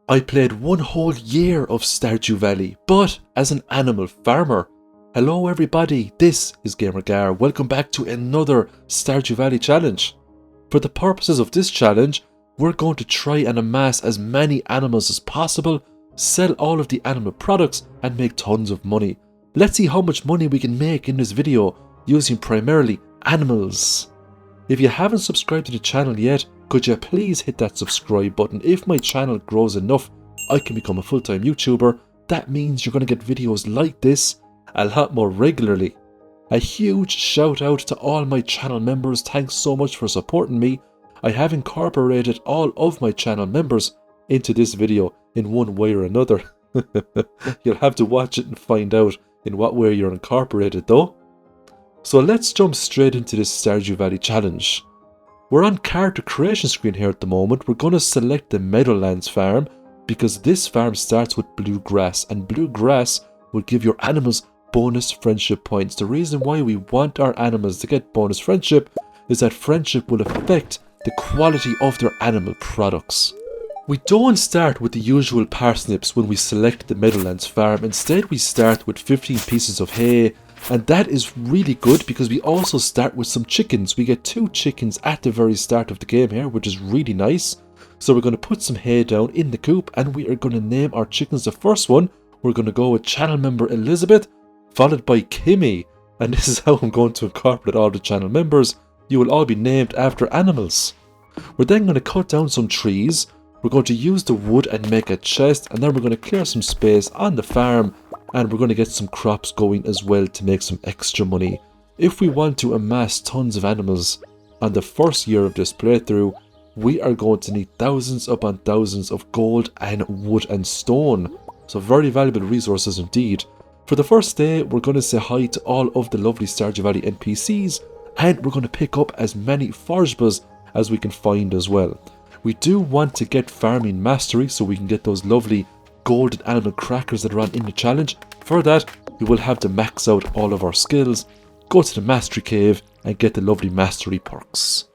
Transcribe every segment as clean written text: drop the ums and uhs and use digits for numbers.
I played one whole year of Stardew Valley, but as an animal farmer. Hello everybody, this is GamerGar. Welcome back to another Stardew Valley challenge. For the purposes of this challenge, we're going to try and amass as many animals as possible, sell all of the animal products and make tons of money. Let's see how much money we can make in this video using primarily animals. If you haven't subscribed to the channel yet, could you please hit that subscribe button? If my channel grows enough, I can become a full-time YouTuber. That means you're going to get videos like this a lot more regularly. A huge shout out to all my channel members. Thanks so much for supporting me. I have incorporated all of my channel members into this video in one way or another. You'll have to watch it and find out in what way you're incorporated though. So let's jump straight into this Stardew Valley challenge. We're on character creation screen here at the moment. We're going to select the Meadowlands farm because this farm starts with bluegrass, and bluegrass will give your animals bonus friendship points. The reason why we want our animals to get bonus friendship is that friendship will affect the quality of their animal products. We don't start with the usual parsnips when we select the Meadowlands farm. Instead we start with 15 pieces of hay, and that is really good because we also start with some chickens. We get 2 chickens at the very start of the game here, which is really nice. So we're going to put some hay down in the coop and we are going to name our chickens. The first one, we're going to go with channel member Elizabeth, followed by Kimmy. And this is how I'm going to incorporate all the channel members. You will all be named after animals. We're then going to cut down some trees. We're going to use the wood and make a chest, and then we're going to clear some space on the farm, and we're going to get some crops going as well to make some extra money. If we want to amass tons of animals on the first year of this playthrough, we are going to need thousands upon thousands of gold and wood and stone. So very valuable resources indeed. For the first day, we're going to say hi to all of the lovely Stardew Valley NPCs, and we're going to pick up as many forageables as we can find as well. We do want to get farming mastery so we can get those lovely golden animal crackers that are on in the challenge. For that, we will have to max out all of our skills, go to the mastery cave and get the lovely mastery perks.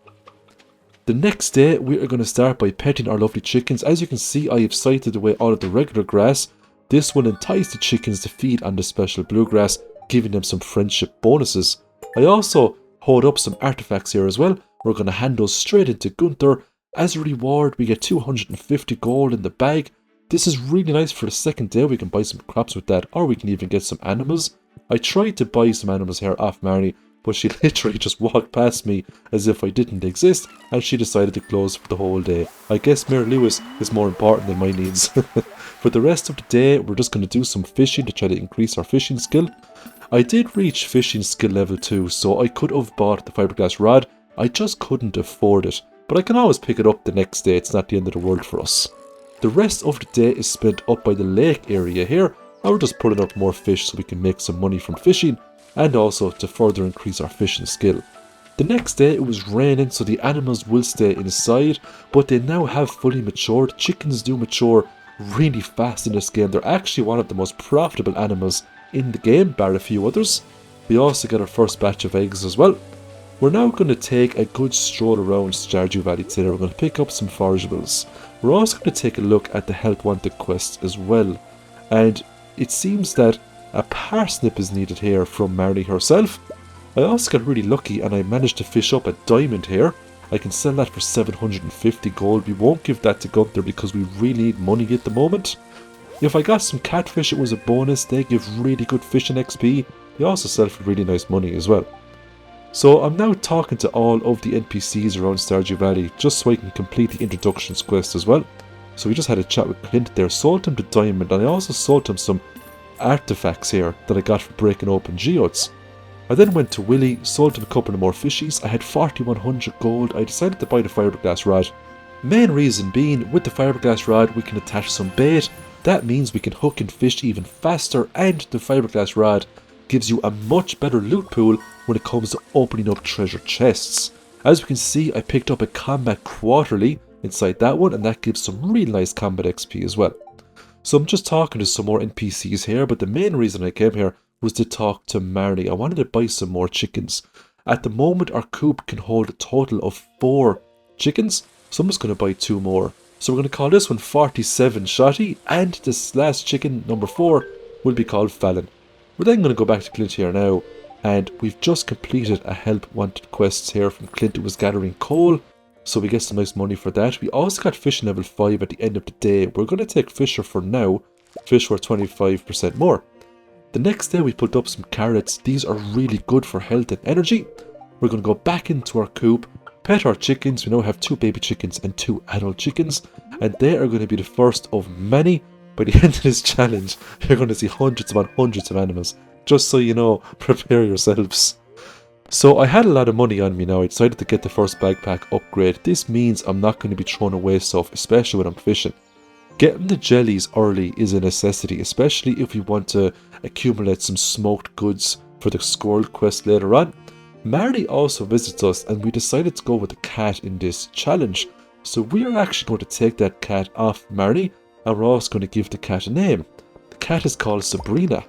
The next day, we are going to start by petting our lovely chickens. As you can see, I have sighted away all of the regular grass. This will entice the chickens to feed on the special bluegrass, giving them some friendship bonuses. I also hold up some artifacts here as well. We're going to hand those straight into Gunther. As a reward, we get 250 gold in the bag. This is really nice for the second day. We can buy some crops with that, or we can even get some animals. I tried to buy some animals here off Marnie, but she literally just walked past me as if I didn't exist, and she decided to close for the whole day. I guess Mary Lewis is more important than my needs. For the rest of the day, we're just going to do some fishing to try to increase our fishing skill. I did reach fishing skill level 2, so I could have bought the fiberglass rod. I just couldn't afford it, but I can always pick it up the next day. It's not the end of the world for us. The rest of the day is spent up by the lake area here, and we're just pulling up more fish so we can make some money from fishing, and also to further increase our fishing skill. The next day it was raining, so the animals will stay inside, but they now have fully matured. Chickens do mature really fast in this game. They're actually one of the most profitable animals in the game, bar a few others. We also get our first batch of eggs as well. We're now going to take a good stroll around Stardew Valley today. We're going to pick up some forageables. We're also going to take a look at the Help Wanted quest as well. And it seems that a parsnip is needed here from Marnie herself. I also got really lucky and I managed to fish up a diamond here. I can sell that for 750 gold. We won't give that to Gunther because we really need money at the moment. If I got some catfish, it was a bonus. They give really good fishing XP. They also sell for really nice money as well. So I'm now talking to all of the NPCs around Stardew Valley just so I can complete the introductions quest as well. So we just had a chat with Clint there, sold him the diamond, and I also sold him some artifacts here that I got for breaking open geodes. I then went to Willie, sold him a couple of more fishies. I had 4100 gold. I decided to buy the fiberglass rod. Main reason being, with the fiberglass rod we can attach some bait. That means we can hook and fish even faster, and the fiberglass rod gives you a much better loot pool when it comes to opening up treasure chests. As we can see, I picked up a combat quarterly inside that one, and that gives some really nice combat XP as well. So I'm just talking to some more NPCs here, but the main reason I came here was to talk to Marnie. I wanted to buy some more chickens. At the moment, our coop can hold a total of 4 chickens, so I'm just going to buy 2 more. So we're going to call this one 47 Shotty, and this last chicken, number 4, will be called Fallon. We're then going to go back to Clint here now, and we've just completed a help wanted quest here from Clint, who was gathering coal, so we get some nice money for that. We also got fishing level 5 at the end of the day. We're going to take Fisher for now. Fish were 25% more. The next day we put up some carrots. These are really good for health and energy. We're going to go back into our coop, pet our chickens. We now have 2 baby chickens and 2 adult chickens, and they are going to be the first of many. By the end of this challenge, you're going to see hundreds upon hundreds of animals. Just so you know, prepare yourselves. So I had a lot of money on me now. I decided to get the first backpack upgrade. This means I'm not going to be throwing away stuff, especially when I'm fishing. Getting the jellies early is a necessity, especially if we want to accumulate some smoked goods for the squirrel quest later on. Marty also visits us, and we decided to go with the cat in this challenge. So we are actually going to take that cat off Marty, and we're also going to give the cat a name. The cat is called Sabrina.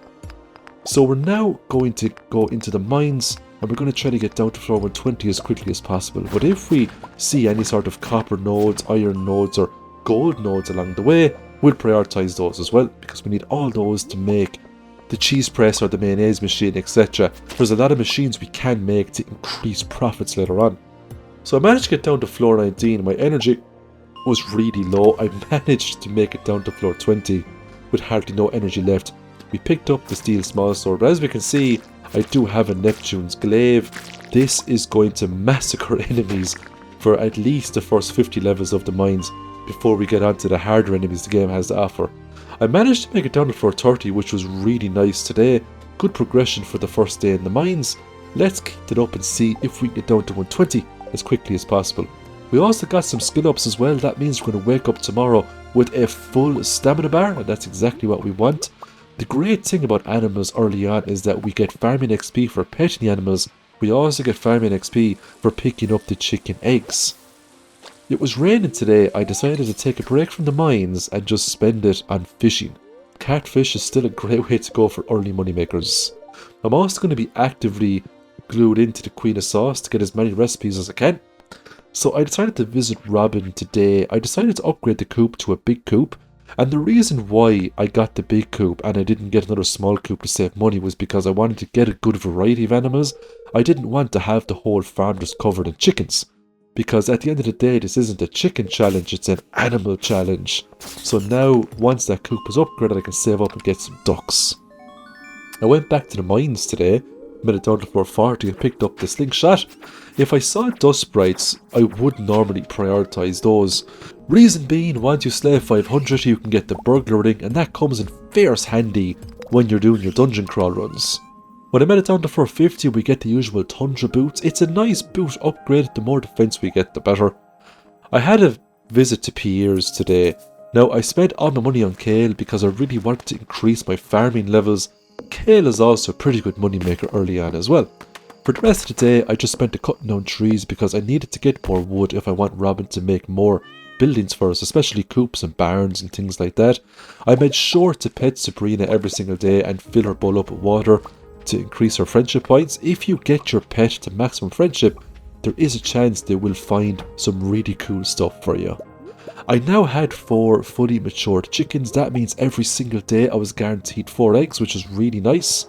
So we're now going to go into the mines, and we're going to try to get down to floor 120 as quickly as possible. But if we see any sort of copper nodes, iron nodes, or gold nodes along the way, we'll prioritize those as well, because we need all those to make the cheese press or the mayonnaise machine, etc. There's a lot of machines we can make to increase profits later on. So I managed to get down to floor 19. My energy was really low. I managed to make it down to floor 20 with hardly no energy left. We picked up the steel small sword, but as we can see, I do have a Neptune's glaive. This is going to massacre enemies for at least the first 50 levels of the mines before we get on to the harder enemies the game has to offer. I managed to make it down to floor 30, which was really nice today. Good progression for the first day in the mines. Let's keep it up and see if we can get down to 120 as quickly as possible. We also got some skill ups as well. That means we're going to wake up tomorrow with a full stamina bar, and that's exactly what we want. The great thing about animals early on is that we get farming XP for petting the animals. We also get farming XP for picking up the chicken eggs. It was raining today. I decided to take a break from the mines and just spend it on fishing. Catfish is still a great way to go for early moneymakers. I'm also going to be actively glued into the Queen of Sauce to get as many recipes as I can. So I decided to visit Robin today. I decided to upgrade the coop to a big coop. And the reason why I got the big coop and I didn't get another small coop to save money was because I wanted to get a good variety of animals. I didn't want to have the whole farm just covered in chickens. Because at the end of the day, this isn't a chicken challenge, it's an animal challenge. So now, once that coop is upgraded, I can save up and get some ducks. I went back to the mines today, made it down to floor 40, and picked up the slingshot. If I saw dust sprites, I would normally prioritise those. Reason being, once you slay 500, you can get the burglar ring, and that comes in fierce handy when you're doing your dungeon crawl runs. When I made it down to 450, we get the usual Tundra boots. It's a nice boot upgrade. The more defense we get, the better. I had a visit to Pierre's today. Now, I spent all my money on kale because I really wanted to increase my farming levels. Kale is also a pretty good money maker early on as well. For the rest of the day, I just spent it cutting down trees because I needed to get more wood if I want Robin to make more buildings for us, especially coops and barns and things like that. I made sure to pet Sabrina every single day and fill her bowl up with water to increase her friendship points. If you get your pet to maximum friendship, there is a chance they will find some really cool stuff for you. I now had 4 fully matured chickens. That means every single day I was guaranteed 4 eggs, which is really nice.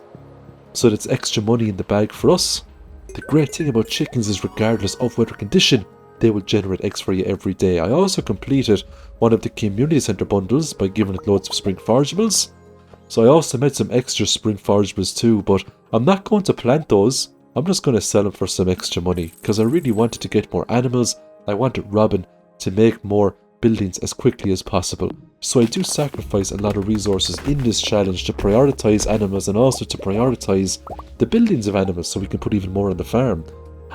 So that's extra money in the bag for us. The great thing about chickens is regardless of weather condition, they will generate eggs for you every day. I also completed one of the community center bundles by giving it loads of spring forageables. So I also made some extra spring forageables too, but I'm not going to plant those. I'm just going to sell them for some extra money because I really wanted to get more animals. I wanted Robin to make more buildings as quickly as possible. So I do sacrifice a lot of resources in this challenge to prioritize animals and also to prioritize the buildings of animals so we can put even more on the farm.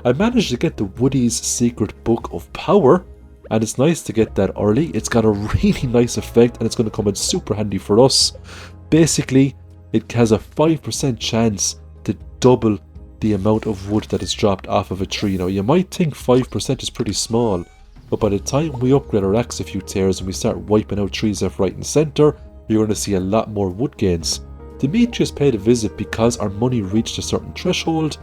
I managed to get the Woody's Secret Book of Power, and it's nice to get that early. It's got a really nice effect and it's going to come in super handy for us. Basically, it has a 5% chance to double the amount of wood that is dropped off of a tree. Now, you might think 5% is pretty small, but by the time we upgrade our axe a few tiers and we start wiping out trees left, right and centre, you're going to see a lot more wood gains. Demetrius paid a visit because our money reached a certain threshold.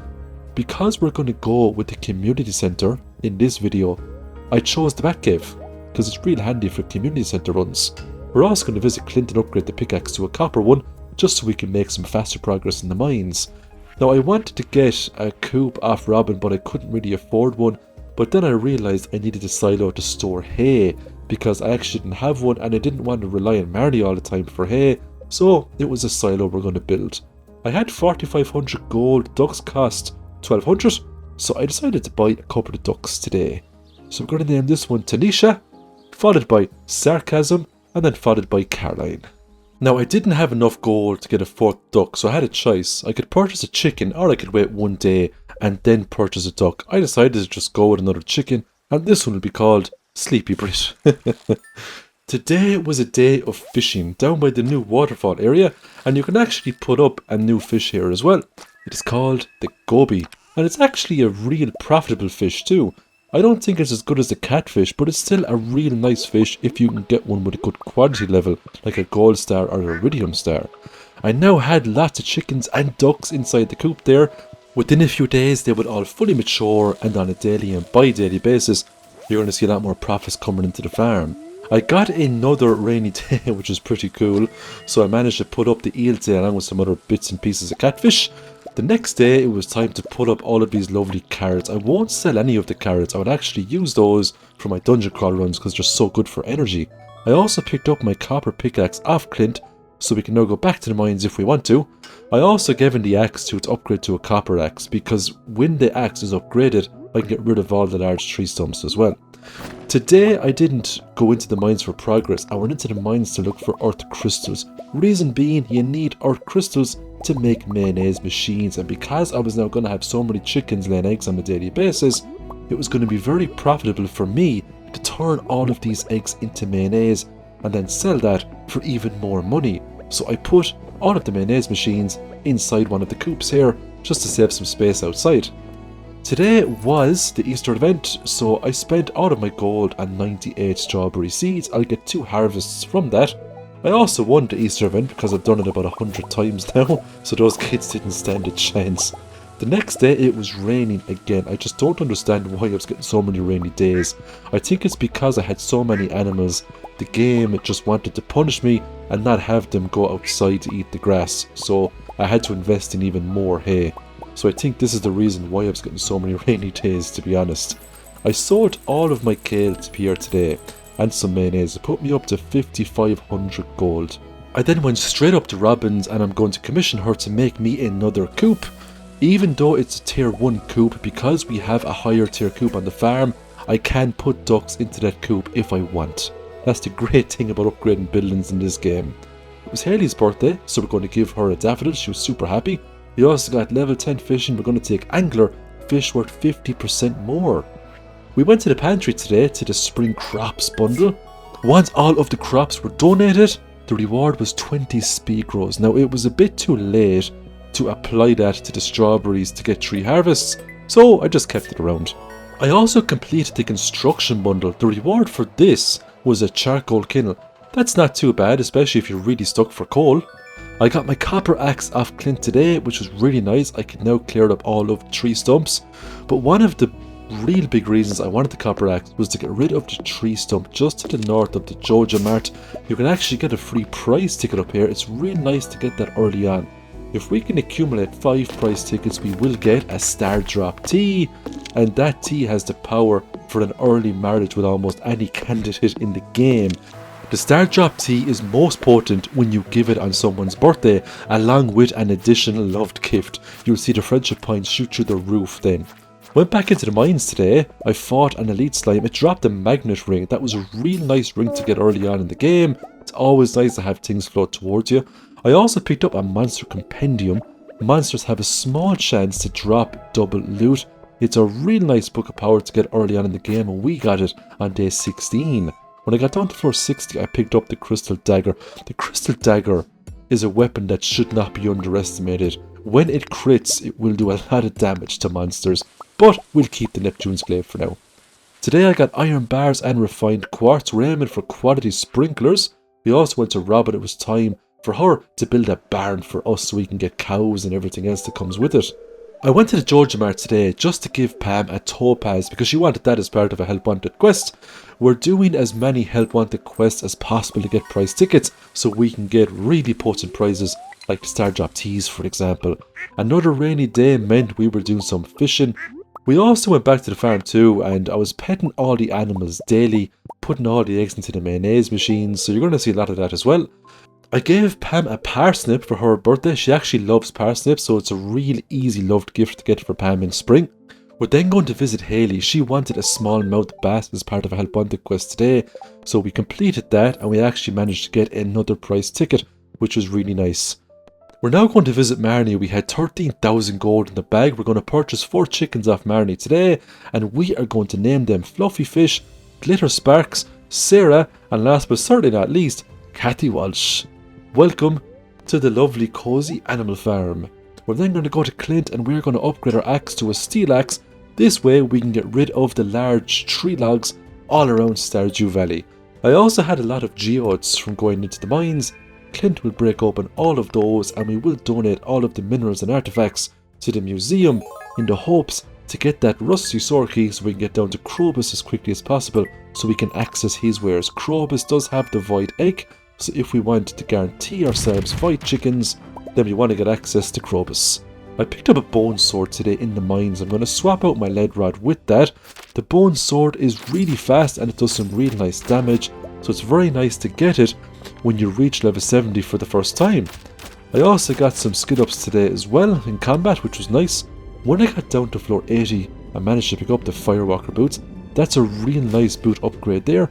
Because we're going to go with the community centre in this video, I chose the Batcave. because it's real handy for community centre runs. We're also going to visit Clint and upgrade the pickaxe to a copper one, just so we can make some faster progress in the mines. Now I wanted to get a coop off Robin, but I couldn't really afford one, but then I realised I needed a silo to store hay, because I actually didn't have one and I didn't want to rely on Marnie all the time for hay, so it was a silo we're going to build. I had 4,500 gold, ducks cost 1,200, so I decided to buy a couple of ducks today. So we're going to name this one Tanisha, followed by Sarcasm, and then followed by Caroline. Now I didn't have enough gold to get a fourth duck, so I had a choice. I could purchase a chicken or I could wait one day and then purchase a duck. I decided to just go with another chicken, and this one will be called Sleepy Brit. Today was a day of fishing down by the new waterfall area, and you can actually put up a new fish here as well. It is called the goby, and it's actually a real profitable fish too. I don't think it's as good as the catfish, but it's still a real nice fish if you can get one with a good quality level, like a gold star or a iridium star. I now had lots of chickens and ducks inside the coop there. Within a few days they would all fully mature, and on a daily and bi-daily basis you're going to see a lot more profits coming into the farm. I got another rainy day, which is pretty cool, so I managed to put up the eel day along with some other bits and pieces of catfish. The next day it was time to put up all of these lovely carrots. I won't sell any of the carrots, I would actually use those for my dungeon crawl runs because they're so good for energy. I also picked up my copper pickaxe off Clint, so we can now go back to the mines if we want to. I also gave him the axe to its upgrade to a copper axe, because when the axe is upgraded I can get rid of all the large tree stumps as well. Today I didn't go into the mines for progress, I went into the mines to look for earth crystals. Reason being, you need earth crystals to make mayonnaise machines, and because I was now going to have so many chickens laying eggs on a daily basis, it was going to be very profitable for me to turn all of these eggs into mayonnaise and then sell that for even more money. So I put all of the mayonnaise machines inside one of the coops here, just to save some space outside. Today was the Easter event, so I spent all of my gold on 98 strawberry seeds. I'll get 2 harvests from that. I also won the Easter event because I've done it about 100 times now, so those kids didn't stand a chance. The next day it was raining again. I just don't understand why I was getting so many rainy days. I think it's because I had so many animals. The game just wanted to punish me and not have them go outside to eat the grass, so I had to invest in even more hay. So I think this is the reason why I was getting so many rainy days, to be honest. I sold all of my kale to Pierre today, and some mayonnaise. It put me up to 5,500 gold. I then went straight up to Robin's, and I'm going to commission her to make me another coop. Even though it's a tier 1 coop, because we have a higher tier coop on the farm, I can put ducks into that coop if I want. That's the great thing about upgrading buildings in this game. It was Haley's birthday, so we're going to give her a daffodil. She was super happy. We also got level 10 fishing. We're going to take angler, fish worth 50% more. We went to the pantry today to the spring crops bundle. Once all of the crops were donated, the reward was 20 speed grows. Now it was a bit too late to apply that to the strawberries to get 3 harvests, so I just kept it around. I also completed the construction bundle. The reward for this was a charcoal kiln. That's not too bad, especially if you're really stuck for coal. I got my copper axe off Clint today, which was really nice. I can now clear up all of the tree stumps. But one of the real big reasons I wanted the copper axe was to get rid of the tree stump just to the north of the Joja Mart. You can actually get a free prize ticket up here. It's really nice to get that early on. If we can accumulate 5 prize tickets, we will get a star drop tea, and that tea has the power for an early marriage with almost any candidate in the game. The star drop tea is most potent when you give it on someone's birthday, along with an additional loved gift. You'll see the friendship points shoot through the roof then. Went back into the mines today. I fought an elite slime. It dropped a magnet ring. That was a real nice ring to get early on in the game. It's always nice to have things float towards you. I also picked up a monster compendium. Monsters have a small chance to drop double loot. It's a real nice book of power to get early on in the game, and we got it on day 16. When I got down to floor 60, I picked up the crystal dagger. The crystal dagger is a weapon that should not be underestimated. When it crits, it will do a lot of damage to monsters, but we'll keep the Neptune's Glaive for now. Today I got iron bars and refined quartz. We're aiming for quality sprinklers. We also went to Robin. It was time for her to build a barn for us so we can get cows and everything else that comes with it. I went to the Georgia Mart today just to give Pam a topaz because she wanted that as part of a Help Wanted quest. We're doing as many Help Wanted quests as possible to get prize tickets so we can get really potent prizes like the Star Drop Teas, for example. Another rainy day meant we were doing some fishing. We also went back to the farm too, and I was petting all the animals daily, putting all the eggs into the mayonnaise machines, so you're going to see a lot of that as well. I gave Pam a parsnip for her birthday. She actually loves parsnips, so it's a real easy loved gift to get for Pam in spring. We're then going to visit Hayley. She wanted a smallmouth bass as part of a Help Wanted quest today, so we completed that and we actually managed to get another prize ticket, which was really nice. We're now going to visit Marnie. We had 13,000 gold in the bag. We're going to purchase 4 chickens off Marnie today, and we are going to name them Fluffy Fish, Glitter Sparks, Sarah, and last but certainly not least, Kathy Walsh. Welcome to the lovely cozy animal farm. We're then going to go to Clint and we're going to upgrade our axe to a steel axe. This way we can get rid of the large tree logs all around Stardew Valley. I also had a lot of geodes from going into the mines. Clint will break open all of those and we will donate all of the minerals and artifacts to the museum in the hopes to get that rusty sword key so we can get down to Krobus as quickly as possible so we can access his wares. Krobus does have the void egg, so if we want to guarantee ourselves void chickens, then we want to get access to Krobus. I picked up a bone sword today in the mines. I'm going to swap out my lead rod with that. The bone sword is really fast and it does some really nice damage, so it's very nice to get it when you reach level 70 for the first time. I also got some skid ups today as well in combat, which was nice. When I got down to floor 80, I managed to pick up the Firewalker boots. That's a real nice boot upgrade there.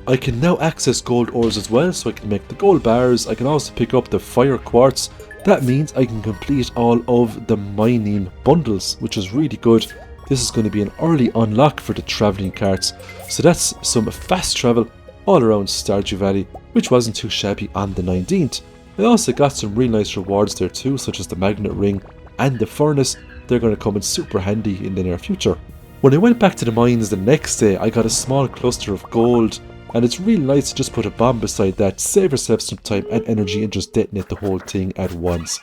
I can now access gold ores as well, so I can make the gold bars. I can also pick up the fire quartz. That means I can complete all of the mining bundles, which is really good. This is going to be an early unlock for the travelling carts. So that's some fast travel all around Stardew Valley, which wasn't too shabby on the 19th. I also got some really nice rewards there too, such as the magnet ring and the furnace. They're going to come in super handy in the near future. When I went back to the mines the next day, I got a small cluster of gold. And it's really nice to just put a bomb beside that, save yourself some time and energy and just detonate the whole thing at once.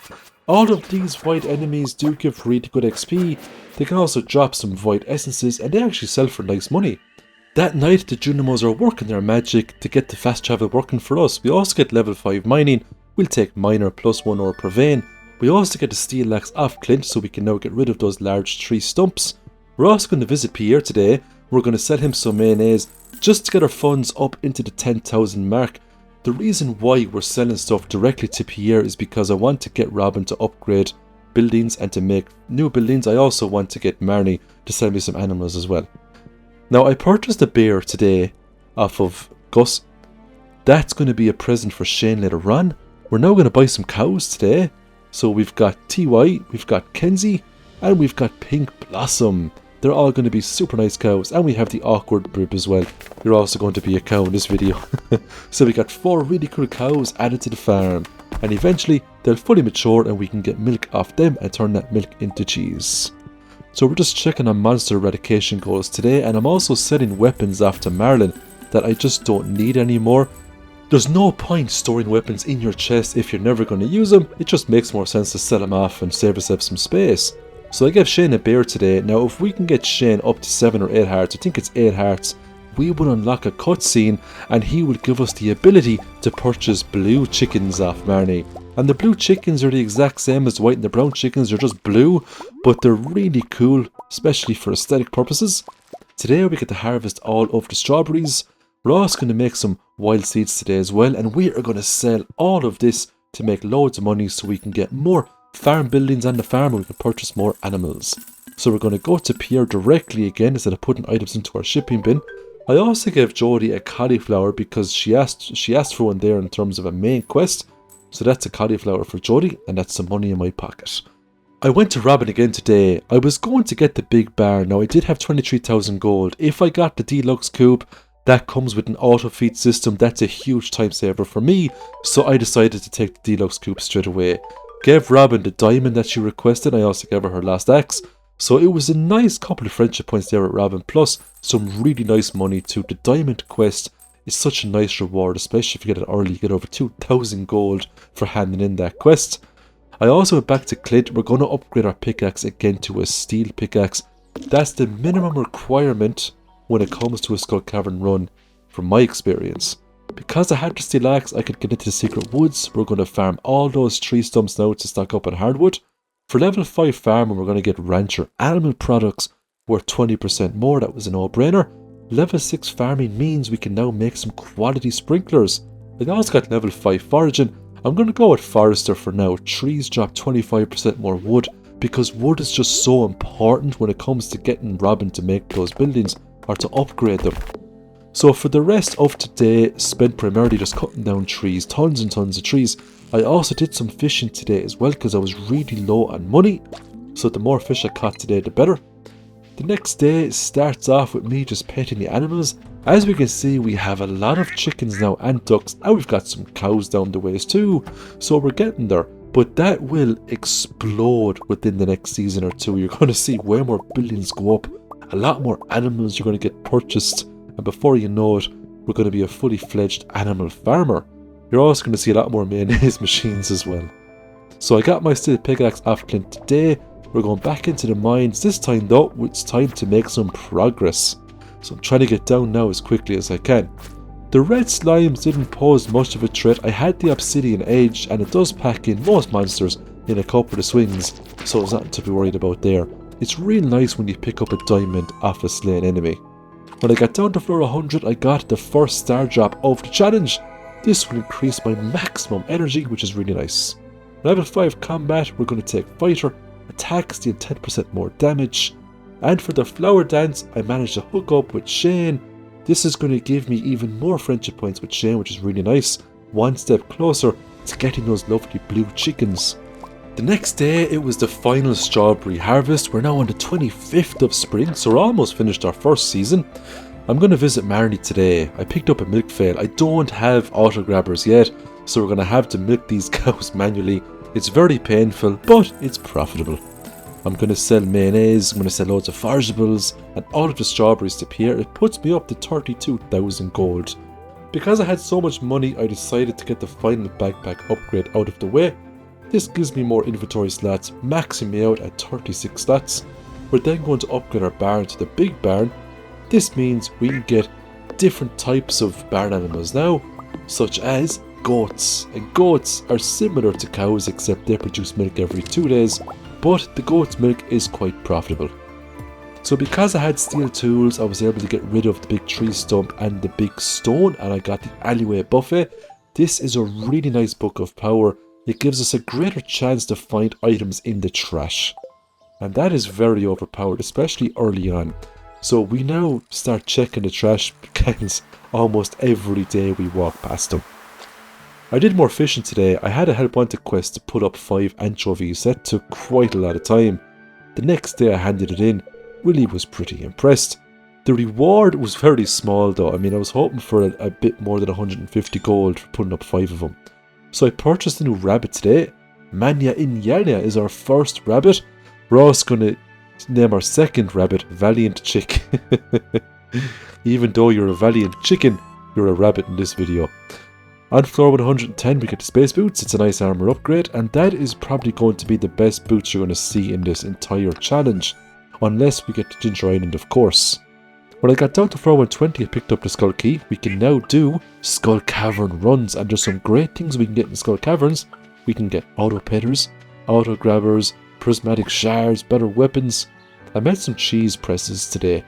All of these void enemies do give really good XP. They can also drop some void essences and they actually sell for nice money. That night the Junimos are working their magic to get the fast travel working for us. We also get level 5 mining. We'll take miner plus 1 ore per vein. We also get the steel axe off Clint so we can now get rid of those large tree stumps. We're also going to visit Pierre today. We're going to sell him some mayonnaise just to get our funds up into the 10,000 mark. The reason why we're selling stuff directly to Pierre is because I want to get Robin to upgrade buildings and to make new buildings. I also want to get Marnie to sell me some animals as well. Now I purchased a bear today off of Gus. That's going to be a present for Shane later on. We're now going to buy some cows today. So we've got TY, we've got Kenzie, and we've got Pink Blossom. They're all going to be super nice cows, and we have the awkward bib as well. You're also going to be a cow in this video. So we got 4 really cool cows added to the farm, and eventually they'll fully mature and we can get milk off them and turn that milk into cheese. So we're just checking on monster eradication goals today, and I'm also selling weapons off to Marlin that I just don't need anymore. There's no point storing weapons in your chest if you're never going to use them. It just makes more sense to sell them off and save yourself some space. So I gave Shane a bear today. Now if we can get Shane up to 7 or 8 hearts, I think it's 8 hearts, we will unlock a cutscene and he will give us the ability to purchase blue chickens off Marnie. And the blue chickens are the exact same as the white and the brown chickens, they're just blue, but they're really cool, especially for aesthetic purposes. Today we get to harvest all of the strawberries. We're also going to make some wild seeds today as well, and we are going to sell all of this to make loads of money so we can get more farm buildings on the farm and we can purchase more animals. So we're going to go to Pierre directly again instead of putting items into our shipping bin. I also gave Jodie a cauliflower because she asked for one there in terms of a main quest. So that's a cauliflower for Jodie and that's some money in my pocket. I went to Robin again today. I was going to get the big bar. Now I did have 23,000 gold. If I got the deluxe cube, that comes with an auto feed system. That's a huge time saver for me. So I decided to take the deluxe cube straight away. Gave Robin the diamond that she requested. I also gave her her last axe. So it was a nice couple of friendship points there with Robin. Plus some really nice money too. The diamond quest is such a nice reward. Especially if you get it early. You get over 2,000 gold for handing in that quest. I also went back to Clint. We're going to upgrade our pickaxe again to a steel pickaxe. That's the minimum requirement when it comes to a Skull Cavern run, from my experience. Because I had the steel axe, I could get into the secret woods. We're going to farm all those tree stumps now to stock up on hardwood. For level 5 farming, we're going to get rancher animal products worth 20% more. That was a no-brainer. Level 6 farming means we can now make some quality sprinklers. I also got level 5 foraging. I'm going to go with forester for now. Trees drop 25% more wood, because wood is just so important when it comes to getting Robin to make those buildings or to upgrade them. So for the rest of today, spent primarily just cutting down trees, tons and tons of trees. I also did some fishing today as well, because I was really low on money. So the more fish I caught today, the better. The next day starts off with me just petting the animals. As we can see, we have a lot of chickens now and ducks. Now we've got some cows down the ways too. So we're getting there. But that will explode within the next season or two. You're going to see way more buildings go up. A lot more animals are going to get purchased. And before you know it, we're going to be a fully fledged animal farmer. You're also going to see a lot more mayonnaise machines as well. So I got my steel pickaxe off Clint today. We're going back into the mines. This time though, it's time to make some progress. So I'm trying to get down now as quickly as I can. The red slimes didn't pose much of a threat. I had the obsidian edge, and it does pack in most monsters in a couple of swings, so there's nothing to be worried about there. It's real nice when you pick up a diamond off a slain enemy. When I got down to floor 100, I got the first star drop of the challenge. This will increase my maximum energy, which is really nice. Level 5 combat, we're going to take fighter. Attacks deal 10% more damage. And for the flower dance, I managed to hook up with Shane. This is going to give me even more friendship points with Shane, which is really nice. One step closer to getting those lovely blue chickens. The next day, it was the final strawberry harvest. We're now on the 25th of spring, so we're almost finished our first season. I'm going to visit Marnie today. I picked up a milk fail. I don't have auto grabbers yet, so we're going to have to milk these cows manually. It's very painful, but it's profitable. I'm going to sell mayonnaise, I'm going to sell loads of forageables, and all of the strawberries to Pierre. It puts me up to 32,000 gold. Because I had so much money, I decided to get the final backpack upgrade out of the way. This gives me more inventory slots, maxing me out at 36 slots. We're then going to upgrade our barn to the big barn. This means we can get different types of barn animals now, such as goats. And goats are similar to cows, except they produce milk every 2 days. But the goat's milk is quite profitable. So because I had steel tools, I was able to get rid of the big tree stump and the big stone, and I got the alleyway buffet. This is a really nice book of power. It gives us a greater chance to find items in the trash. And that is very overpowered, especially early on. So we now start checking the trash cans almost every day we walk past them. I did more fishing today. I had a help wanted quest to put up 5 anchovies. That took quite a lot of time. The next day I handed it in. Willie was pretty impressed. The reward was very small though. I mean, I was hoping for a bit more than 150 gold for putting up 5 of them. So I purchased a new rabbit today. Manya Inyanya is our first rabbit. We're also going to name our second rabbit Valiant Chick. Even though you're a valiant chicken, you're a rabbit in this video. On floor 110 we get the space boots. It's a nice armor upgrade, and that is probably going to be the best boots you're going to see in this entire challenge. Unless we get the Ginger Island, of course. When I got down to floor 120, I picked up the Skull Key. We can now do Skull Cavern runs, and there's some great things we can get in Skull Caverns. We can get auto petters, auto grabbers, prismatic shards, better weapons. I met some cheese presses today.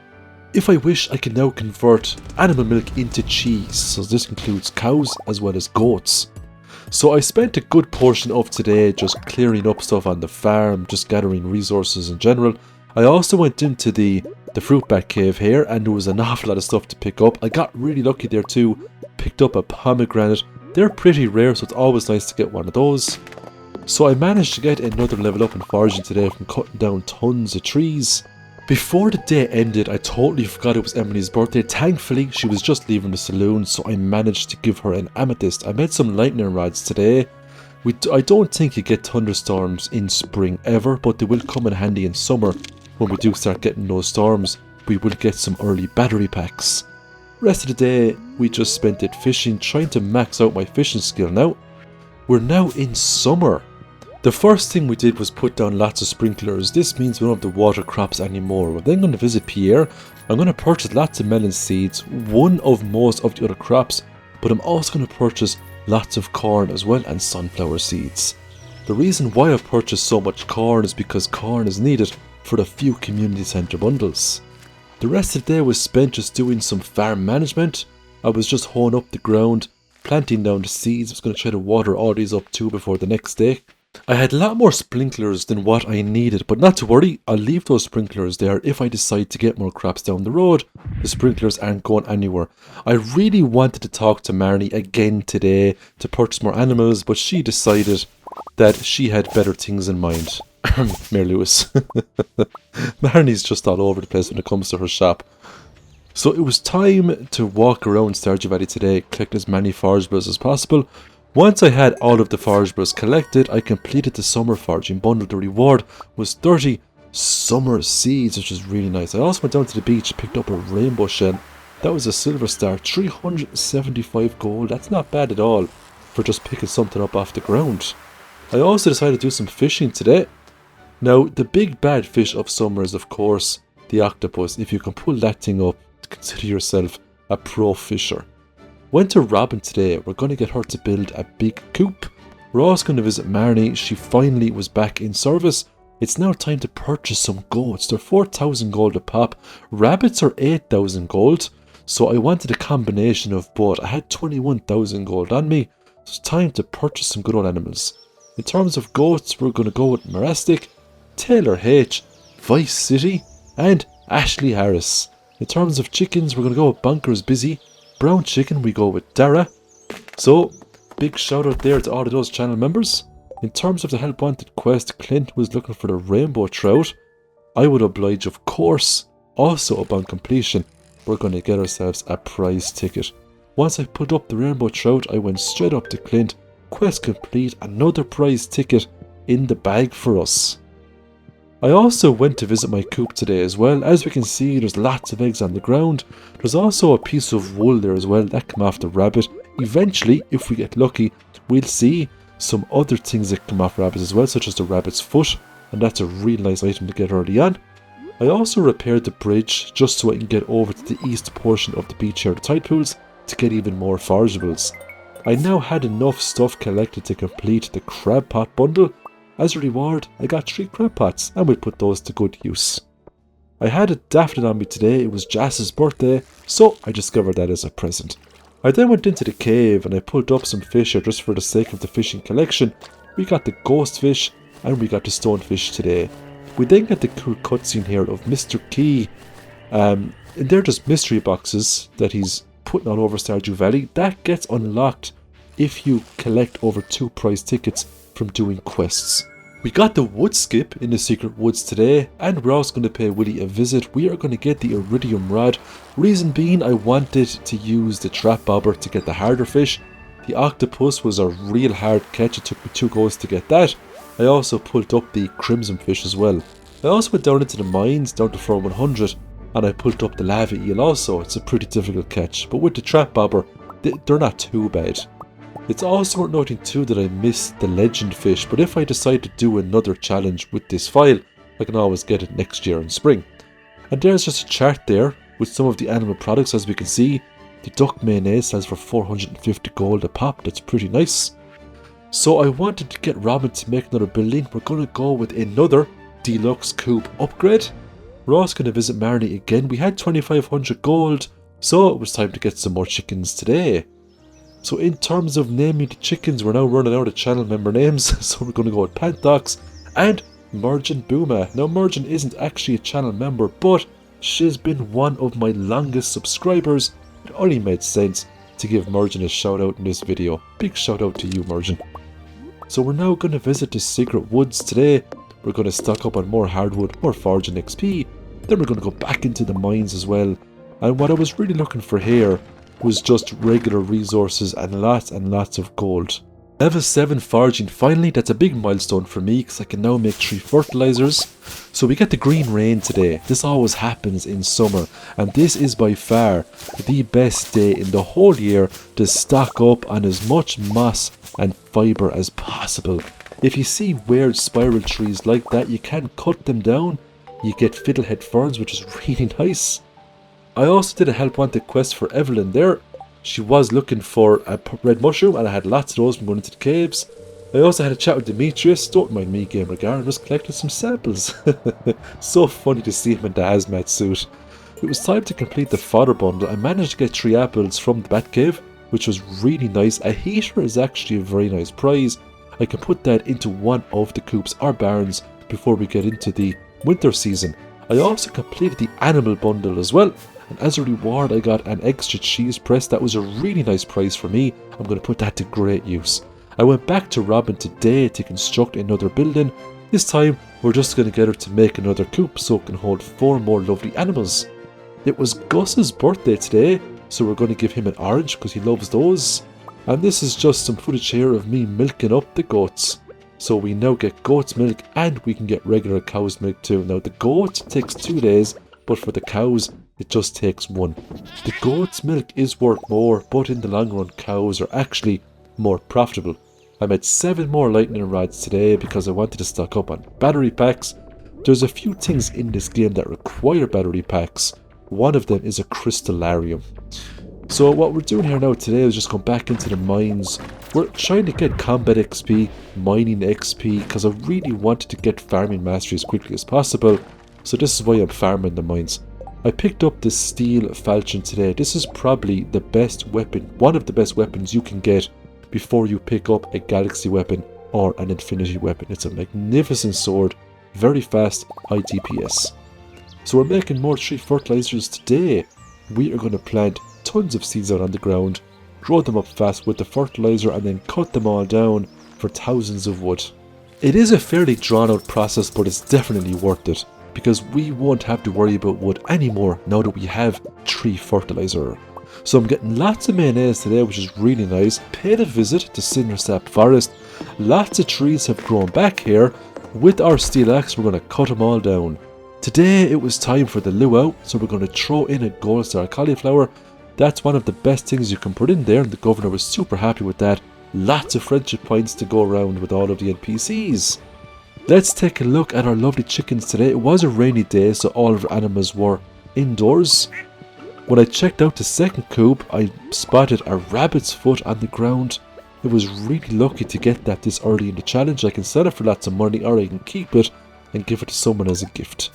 If I wish, I can now convert animal milk into cheese, so this includes cows as well as goats. So I spent a good portion of today just clearing up stuff on the farm, just gathering resources in general. I also went into the fruit bat cave here, and there was an awful lot of stuff to pick up. I got really lucky there too, picked up a pomegranate. They're pretty rare, so it's always nice to get one of those. So I managed to get another level up in foraging today from cutting down tons of trees. Before the day ended, I totally forgot it was Emily's birthday. Thankfully, she was just leaving the saloon, so I managed to give her an amethyst. I made some lightning rods today. I don't think you get thunderstorms in spring ever, but they will come in handy in summer. When we do start getting those storms, we will get some early battery packs. Rest of the day, we just spent it fishing, trying to max out my fishing skill now. We're now in summer. The first thing we did was put down lots of sprinklers. This means we don't have to water crops anymore. We're then going to visit Pierre. I'm going to purchase lots of melon seeds, one of most of the other crops, but I'm also going to purchase lots of corn as well and sunflower seeds. The reason why I've purchased so much corn is because corn is needed for the few community centre bundles. The rest of the day was spent just doing some farm management. I was just hoeing up the ground, planting down the seeds. I was going to try to water all these up too before the next day. I had a lot more sprinklers than what I needed, but not to worry, I'll leave those sprinklers there if I decide to get more crops down the road. The sprinklers aren't going anywhere. I really wanted to talk to Marnie again today to purchase more animals, but she decided that she had better things in mind. Mayor Lewis. Marnie's just all over the place when it comes to her shop. So it was time to walk around Stardew Valley today, collect as many forageables as possible. Once I had all of the forageables collected, I completed the summer foraging bundle. The reward was 30 summer seeds, which is really nice. I also went down to the beach, picked up a rainbow shell. That was a silver star, 375 gold. That's not bad at all for just picking something up off the ground. I also decided to do some fishing today. Now, the big bad fish of summer is, of course, the octopus. If you can pull that thing up, consider yourself a pro fisher. Went to Robin today. We're going to get her to build a big coop. We're also going to visit Marnie. She finally was back in service. It's now time to purchase some goats. They're 4,000 gold a pop. Rabbits are 8,000 gold. So I wanted a combination of both. I had 21,000 gold on me. So it's time to purchase some good old animals. In terms of goats, we're going to go with Marastic, Taylor H, Vice City, and Ashley Harris. In terms of chickens, we're going to go with Bonkers Busy. Brown chicken, we go with Dara. So, big shout out there to all of those channel members. In terms of the help wanted quest, Clint was looking for the rainbow trout. I would oblige, of course. Also, upon completion, we're going to get ourselves a prize ticket. Once I put up the rainbow trout, I went straight up to Clint. Quest complete, another prize ticket in the bag for us. I also went to visit my coop today as well. As we can see, there's lots of eggs on the ground. There's also a piece of wool there as well that come off the rabbit. Eventually, if we get lucky, we'll see some other things that come off rabbits as well, such as the rabbit's foot, and that's a really nice item to get early on. I also repaired the bridge just so I can get over to the east portion of the beach here, the tide pools, to get even more forageables. I now had enough stuff collected to complete the crab pot bundle. As a reward, I got 3 crab pots, and we'll put those to good use. I had a daffodil on me today. It was Jass's birthday, so I discovered that as a present. I then went into the cave and I pulled up some fish here just for the sake of the fishing collection. We got the ghost fish and we got the stonefish today. We then got the cool cutscene here of Mr. Key. And they're just mystery boxes that he's putting all over Stardew Valley. That gets unlocked if you collect over 2 prize tickets from doing quests. We got the wood skip in the secret woods today, and we're also going to pay Willy a visit. We are going to get the iridium rod. Reason being, I wanted to use the trap bobber to get the harder fish. The octopus was a real hard catch. It took me 2 goes to get that. I also pulled up the crimson fish as well. I also went down into the mines, down to floor 100, and I pulled up the lava eel also. It's a pretty difficult catch, but with the trap bobber, they're not too bad. It's also worth noting too that I missed the legend fish, but if I decide to do another challenge with this file, I can always get it next year in spring. And there's just a chart there with some of the animal products. As we can see, the duck mayonnaise sells for 450 gold a pop. That's pretty nice. So I wanted to get Robin to make another building. We're going to go with another deluxe coop upgrade. We're also going to visit Marnie again. We had 2500 gold, so it was time to get some more chickens today. So in terms of naming the chickens, we're now running out of channel member names, so we're going to go with Pantox and Mergen Booma. Now Mergen isn't actually a channel member, but she's been one of my longest subscribers. It only made sense to give Mergen a shout out in this video. Big shout out to you, Mergen. So we're now going to visit the secret woods today. We're going to stock up on more hardwood, more foraging XP. Then we're going to go back into the mines as well. And what I was really looking for here was just regular resources and lots of gold. Level 7 foraging, finally. That's a big milestone for me because I can now make 3 fertilizers. So we get the green rain today. This always happens in summer, and this is by far the best day in the whole year to stock up on as much moss and fibre as possible. If you see weird spiral trees like that, you can cut them down. You get fiddlehead ferns, which is really nice. I also did a help wanted quest for Evelyn there. She was looking for a red mushroom, and I had lots of those from going into the caves. I also had a chat with Demetrius, don't mind me, Gamer Gar, and just collected some samples. So funny to see him in the hazmat suit. It was time to complete the fodder bundle. I managed to get 3 apples from the Batcave, which was really nice. A heater is actually a very nice prize. I can put that into one of the coops or barns before we get into the winter season. I also completed the animal bundle as well, and as a reward I got an extra cheese press. That was a really nice prize for me. I'm going to put that to great use. I went back to Robin today to construct another building. This time we're just going to get her to make another coop so it can hold 4 more lovely animals. It was Gus's birthday today, so we're going to give him an orange because he loves those. And this is just some footage here of me milking up the goats. So we now get goat's milk and we can get regular cow's milk too. Now the goat takes 2 days, but for the cows it just takes 1. The goat's milk is worth more, but in the long run cows are actually more profitable. I made 7 more lightning rods today because I wanted to stock up on battery packs. There's a few things in this game that require battery packs. One of them is a crystallarium. So what we're doing here now today is just going back into the mines. We're trying to get combat XP, mining XP, because I really wanted to get farming mastery as quickly as possible. So this is why I'm farming the mines. I picked up the steel falchion today. This is probably the best weapon, one of the best weapons you can get before you pick up a galaxy weapon or an infinity weapon. It's a magnificent sword, very fast, high DPS. So we're making more tree fertilizers today. We are going to plant tons of seeds out on the ground, grow them up fast with the fertilizer, and then cut them all down for thousands of wood. It is a fairly drawn out process, but it's definitely worth it, because we won't have to worry about wood anymore now that we have tree fertilizer. So I'm getting lots of mayonnaise today, which is really nice. Paid a visit to Cindersap Forest. Lots of trees have grown back here. With our steel axe, we're going to cut them all down. Today it was time for the luau, so we're going to throw in a gold star cauliflower. That's one of the best things you can put in there, and the governor was super happy with that. Lots of friendship points to go around with all of the NPCs. Let's take a look at our lovely chickens today. It was a rainy day, so all of our animals were indoors. When I checked out the second coop, I spotted a rabbit's foot on the ground. It was really lucky to get that this early in the challenge. I can sell it for lots of money, or I can keep it and give it to someone as a gift.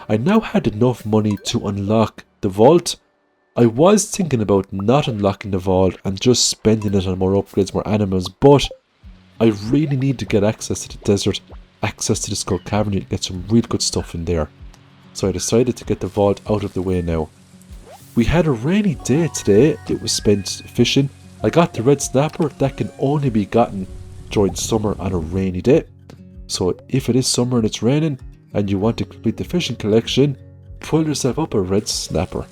I now had enough money to unlock the vault. I was thinking about not unlocking the vault and just spending it on more upgrades, more animals, but I really need to get access to the desert, access to the Skull Cavern, to get some real good stuff in there. So I decided to get the vault out of the way now. We had a rainy day today. It was spent fishing. I got the red snapper that can only be gotten during summer on a rainy day. So if it is summer and it's raining and you want to complete the fishing collection, pull yourself up a red snapper.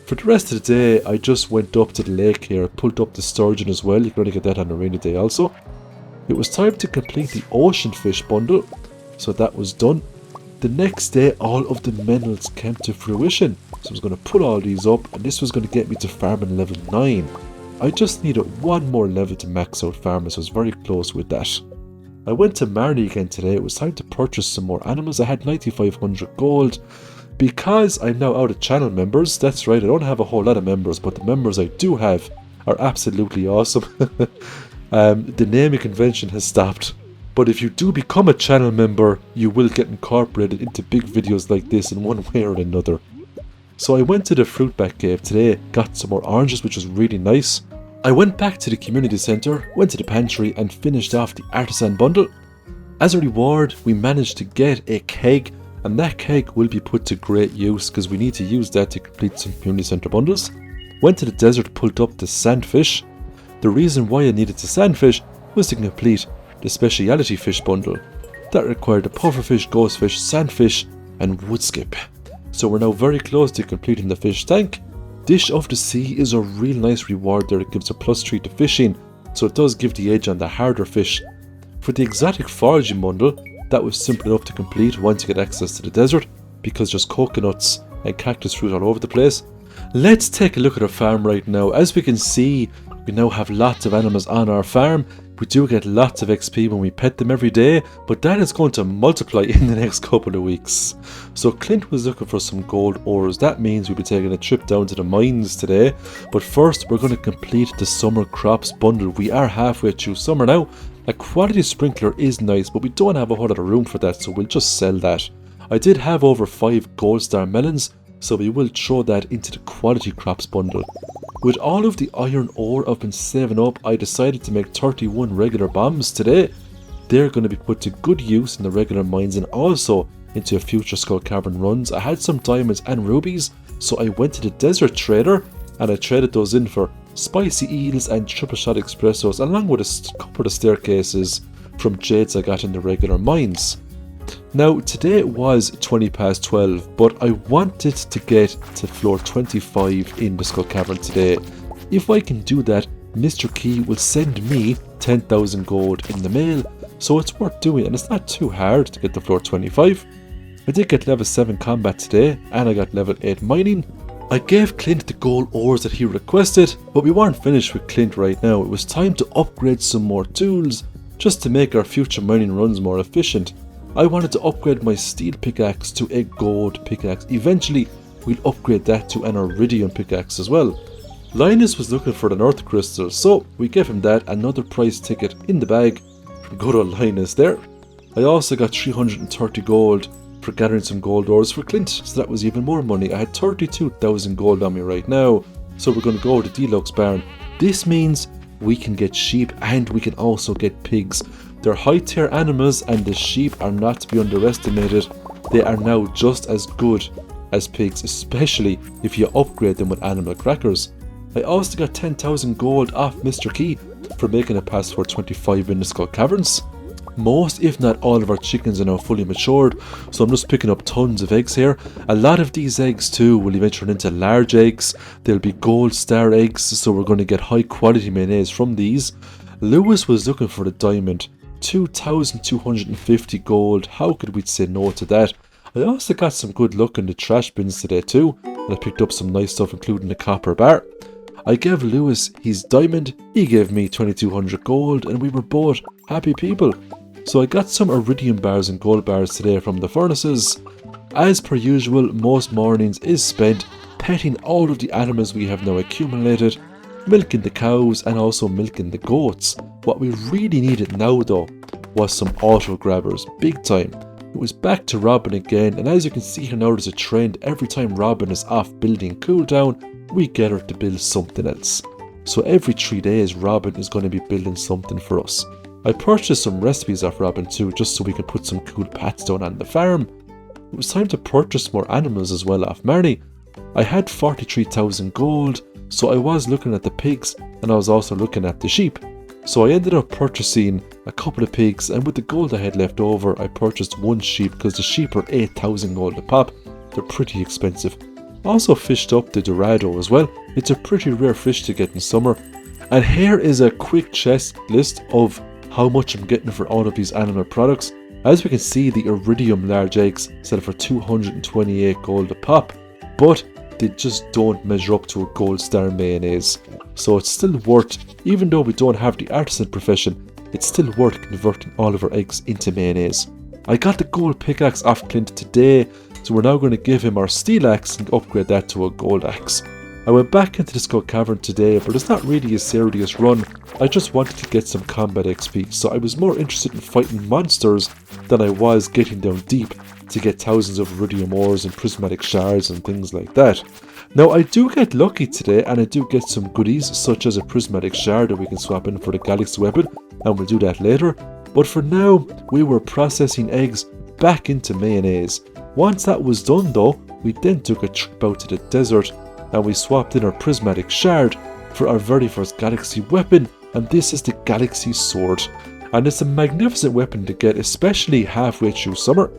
For the rest of the day, I just went up to the lake here, pulled up the sturgeon as well. You can only get that on a rainy day also. It was time to complete the ocean fish bundle, so that was done. The next day, all of the minerals came to fruition. So I was going to put all these up, and this was going to get me to farming level 9. I just needed one more level to max out farming, so I was very close with that. I went to Marnie again today. It was time to purchase some more animals. I had 9,500 gold. Because I'm now out of channel members, that's right, I don't have a whole lot of members, but the members I do have are absolutely awesome. The naming convention has stopped. But if you do become a channel member, you will get incorporated into big videos like this in one way or another. So I went to the fruit bat cave today, got some more oranges, which was really nice. I went back to the community centre, went to the pantry and finished off the artisan bundle. As a reward, we managed to get a keg, and that keg will be put to great use because we need to use that to complete some community centre bundles. Went to the desert, pulled up the sandfish. The reason why I needed the sandfish was to complete the speciality fish bundle. That required the pufferfish, ghostfish, sandfish and woodskip. So we're now very close to completing the fish tank. Dish of the Sea is a real nice reward there. It gives a +3 to fishing, so it does give the edge on the harder fish. For the exotic foraging bundle, that was simple enough to complete once you get access to the desert, because there's coconuts and cactus fruit all over the place. Let's take a look at our farm right now. As we can see, we now have lots of animals on our farm. We do get lots of XP when we pet them every day, but that is going to multiply in the next couple of weeks. So Clint was looking for some gold ores. That means we'll be taking a trip down to the mines today. But first, we're going to complete the summer crops bundle. We are halfway through summer now. A quality sprinkler is nice, but we don't have a whole lot of room for that, so we'll just sell that. I did have over 5 gold star melons, so we will throw that into the quality crops bundle. With all of the iron ore I've been saving up, I decided to make 31 regular bombs today. They're going to be put to good use in the regular mines and also into future skull cavern runs. I had some diamonds and rubies, so I went to the desert trader and I traded those in for spicy eels and triple shot espressos, along with a couple of staircases from jades I got in the regular mines. Now today was 20 past 12, but I wanted to get to floor 25 in the skull cavern today. If I can do that, Mr. Key will send me 10,000 gold in the mail, so it's worth doing and it's not too hard to get to floor 25. I did get level 7 combat today and I got level 8 mining. I gave Clint the gold ores that he requested, but we weren't finished with Clint right now. It was time to upgrade some more tools just to make our future mining runs more efficient. I wanted to upgrade my steel pickaxe to a gold pickaxe. Eventually, we'll upgrade that to an iridium pickaxe as well. Linus was looking for an earth crystal, so we gave him that, another prize ticket in the bag from good old Linus there. I also got 330 gold for gathering some gold ores for Clint, so that was even more money. I had 32,000 gold on me right now, so we're going to go to the deluxe barn. This means we can get sheep and we can also get pigs. They're high tier animals and the sheep are not to be underestimated. They are now just as good as pigs, especially if you upgrade them with animal crackers. I also got 10,000 gold off Mr. Key for making it past for 25 in the skull caverns. Most, if not all, of our chickens are now fully matured, so I'm just picking up tons of eggs here. A lot of these eggs too will eventually turn into large eggs. They'll be gold star eggs, so we're going to get high quality mayonnaise from these. Lewis was looking for the diamond. 2,250 gold. How could we say no to that? I also got some good luck in the trash bins today too, and I picked up some nice stuff including the copper bar. I gave Lewis his diamond, he gave me 2,200 gold, and we were both happy people. So I got some iridium bars and gold bars today from the furnaces. As per usual, most mornings is spent petting all of the animals we have now accumulated, milking the cows and also milking the goats. What we really needed now though was some auto grabbers, big time. It was back to Robin again, and as you can see here now, there's a trend. Every time Robin is off building cooldown, we get her to build something else. So every 3 days Robin is going to be building something for us. I purchased some recipes off Robin too, just so we can put some cool pets down on the farm. It was time to purchase more animals as well off Marnie. I had 43,000 gold, so I was looking at the pigs and I was also looking at the sheep. So I ended up purchasing a couple of pigs, and with the gold I had left over, I purchased one sheep because the sheep are 8,000 gold a pop. They're pretty expensive. Also fished up the Dorado as well. It's a pretty rare fish to get in summer. And here is a quick checklist of how much I'm getting for all of these animal products. As we can see, the iridium large eggs sell for 228 gold a pop, but they just don't measure up to a gold star mayonnaise. So it's still worth, even though we don't have the artisan profession, it's still worth converting all of our eggs into mayonnaise. I got the gold pickaxe off Clint today, so we're now going to give him our steel axe and upgrade that to a gold axe. I went back into the skull cavern today, but it's not really a serious run. I just wanted to get some combat XP, so I was more interested in fighting monsters than I was getting down deep to get thousands of iridium ores and prismatic shards and things like that. Now I do get lucky today, and I do get some goodies such as a prismatic shard that we can swap in for the galaxy weapon, and we'll do that later. But for now, we were processing eggs back into mayonnaise. Once that was done though, we then took a trip out to the desert and we swapped in our prismatic shard for our very first galaxy weapon, and this is the galaxy sword. And it's a magnificent weapon to get, especially halfway through summer.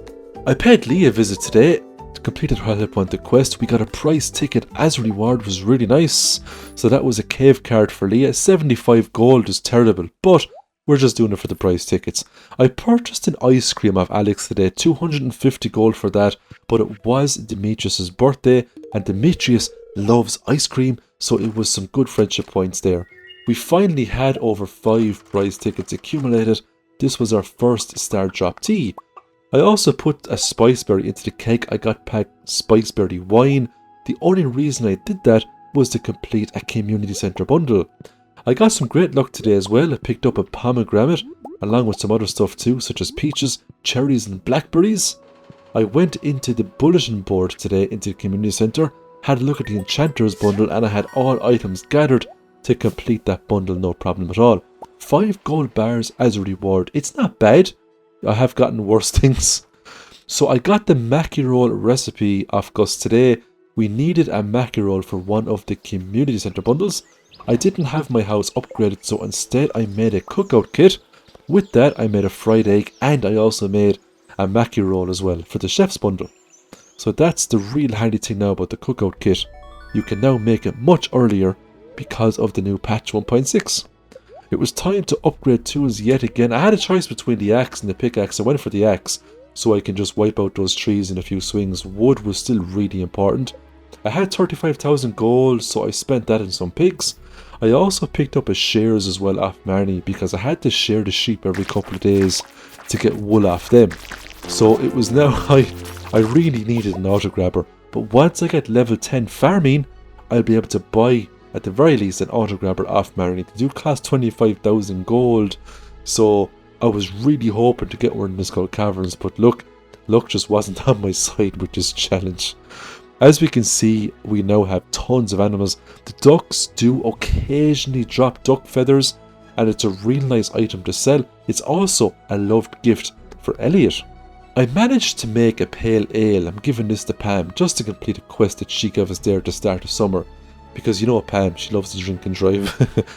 I paid Lee a visit today, completed her help on the quest. We got a prize ticket as a reward, was really nice. So that was a cave card for Leah. 75 gold is terrible, but we're just doing it for the prize tickets. I purchased an ice cream off Alex today, 250 gold for that, but it was Demetrius's birthday and Demetrius loves ice cream, so it was some good friendship points there. We finally had over 5 prize tickets accumulated. This was our first star drop tea. I also put a spiceberry into the keg. I got packed spiceberry wine. The only reason I did that was to complete a community centre bundle. I got some great luck today as well. I picked up a pomegranate along with some other stuff too, such as peaches, cherries and blackberries. I went into the bulletin board today into the community centre, had a look at the enchanters bundle, and I had all items gathered to complete that bundle, no problem at all. 5 gold bars as a reward. It's not bad. I have gotten worse things. So I got the mackie roll recipe off Gus today. We needed a mackie roll for one of the community centre bundles. I didn't have my house upgraded, so instead I made a cookout kit. With that I made a fried egg, and I also made a mackie roll as well for the chef's bundle. So that's the real handy thing now about the cookout kit. You can now make it much earlier because of the new patch 1.6. It was time to upgrade tools yet again. I had a choice between the axe and the pickaxe. I went for the axe so I can just wipe out those trees in a few swings. Wood was still really important. I had 35,000 gold, so I spent that in some pigs. I also picked up a shears as well off Marnie because I had to shear the sheep every couple of days to get wool off them. So it was now I really needed an auto grabber. But once I get level 10 farming, I'll be able to buy at the very least an auto grabber off Marnie. They do cost 25,000 gold. So I was really hoping to get one in the Skull Caverns, but luck just wasn't on my side with this challenge. As we can see, we now have tons of animals. The ducks do occasionally drop duck feathers, and it's a real nice item to sell. It's also a loved gift for Elliot. I managed to make a pale ale. I'm giving this to Pam just to complete a quest that she gave us there at the start of summer. Because you know Pam, she loves to drink and drive.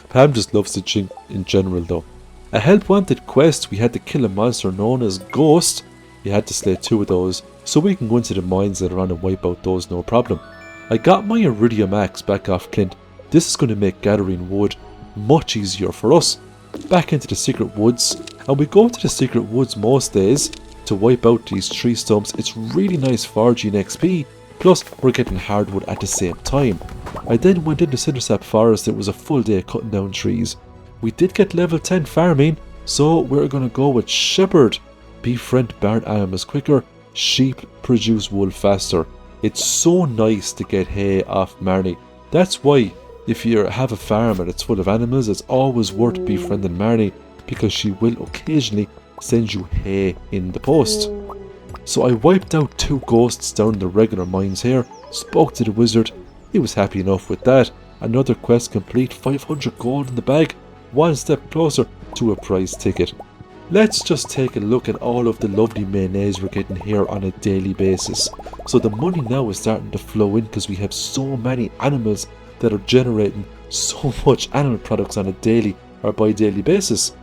Pam just loves to drink in general though. A help wanted quest, we had to kill a monster known as Ghost. You had to slay 2 of those, so we can go into the mines later on and wipe out those no problem. I got my iridium axe back off Clint. This is going to make gathering wood much easier for us. Back into the secret woods, and we go to the secret woods most days to wipe out these tree stumps. It's really nice foraging XP, plus we're getting hardwood at the same time. I then went into Cindersap Forest. It was a full day cutting down trees. We did get level 10 farming, so we're going to go with Shepherd. Befriend barn animals quicker, sheep produce wool faster. It's so nice to get hay off Marnie. That's why if you have a farm and it's full of animals, it's always worth befriending Marnie, because she will occasionally send you hay in the post. So I wiped out 2 ghosts down the regular mines here, spoke to the wizard. He was happy enough with that. Another quest complete, 500 gold in the bag, one step closer to a prize ticket. Let's just take a look at all of the lovely mayonnaise we're getting here on a daily basis. So the money now is starting to flow in because we have so many animals that are generating so much animal products on a daily or bi-daily basis.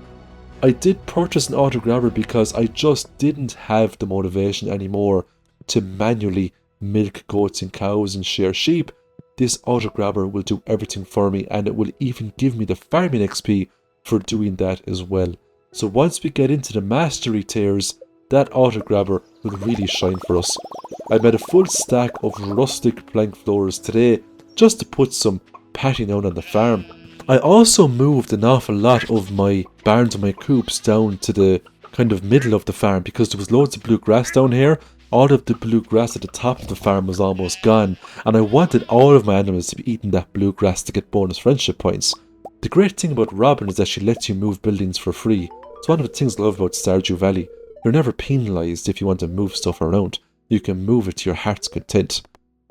I did purchase an auto grabber because I just didn't have the motivation anymore to manually milk goats and cows and shear sheep. This auto grabber will do everything for me, and it will even give me the farming XP for doing that as well. So once we get into the mastery tiers, that auto grabber will really shine for us. I made a full stack of rustic plank floors today just to put some patting out on the farm. I also moved an awful lot of my barns and my coops down to the kind of middle of the farm because there was loads of blue grass down here. All of the blue grass at the top of the farm was almost gone, and I wanted all of my animals to be eating that blue grass to get bonus friendship points. The great thing about Robin is that she lets you move buildings for free. It's one of the things I love about Stardew Valley. You're never penalised if you want to move stuff around. You can move it to your heart's content.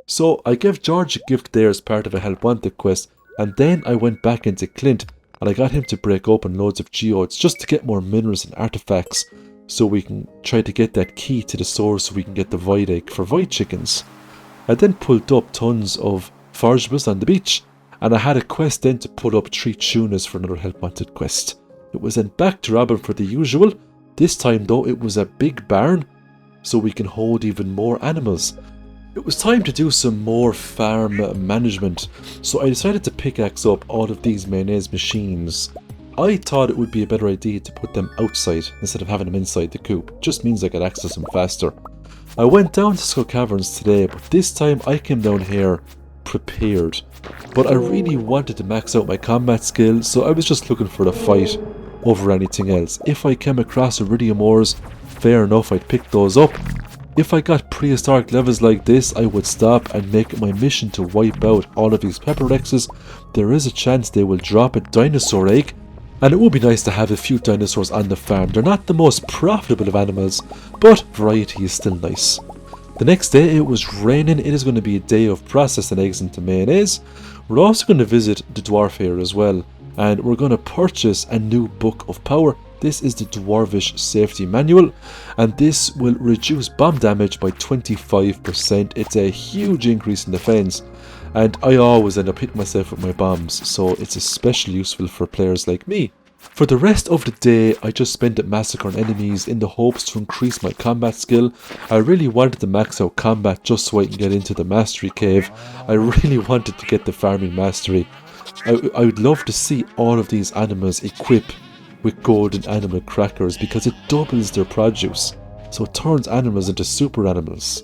So I gave George a gift there as part of a help wanted quest, and then I went back into Clint and I got him to break open loads of geodes just to get more minerals and artifacts, so we can try to get that key to the source so we can get the void egg for void chickens. I then pulled up tons of forageables on the beach, and I had a quest then to put up 3 tunas for another help wanted quest. It was then back to Robin for the usual. This time though it was a big barn, so we can hold even more animals. It was time to do some more farm management, so I decided to pickaxe up all of these mayonnaise machines. I thought it would be a better idea to put them outside instead of having them inside the coop. It just means I could access them faster. I went down to Skull Caverns today, but this time I came down here prepared. But I really wanted to max out my combat skill, so I was just looking for the fight over anything else. If I came across iridium ores, fair enough, I'd pick those up. If I got prehistoric levels like this, I would stop and make it my mission to wipe out all of these pepper rexes. There is a chance they will drop a dinosaur egg, and it would be nice to have a few dinosaurs on the farm. They're not the most profitable of animals, but variety is still nice. The next day it was raining. It is going to be a day of processing eggs into mayonnaise. We're also going to visit the dwarf here as well, and we're going to purchase a new book of power. This is the Dwarvish Safety Manual, and this will reduce bomb damage by 25%. It's a huge increase in defense, and I always end up hitting myself with my bombs, so it's especially useful for players like me. For the rest of the day, I just spent it massacring enemies in the hopes to increase my combat skill. I really wanted to max out combat just so I can get into the mastery cave. I really wanted to get the farming mastery. I would love to see all of these animals equip with golden animal crackers because it doubles their produce, so it turns animals into super animals.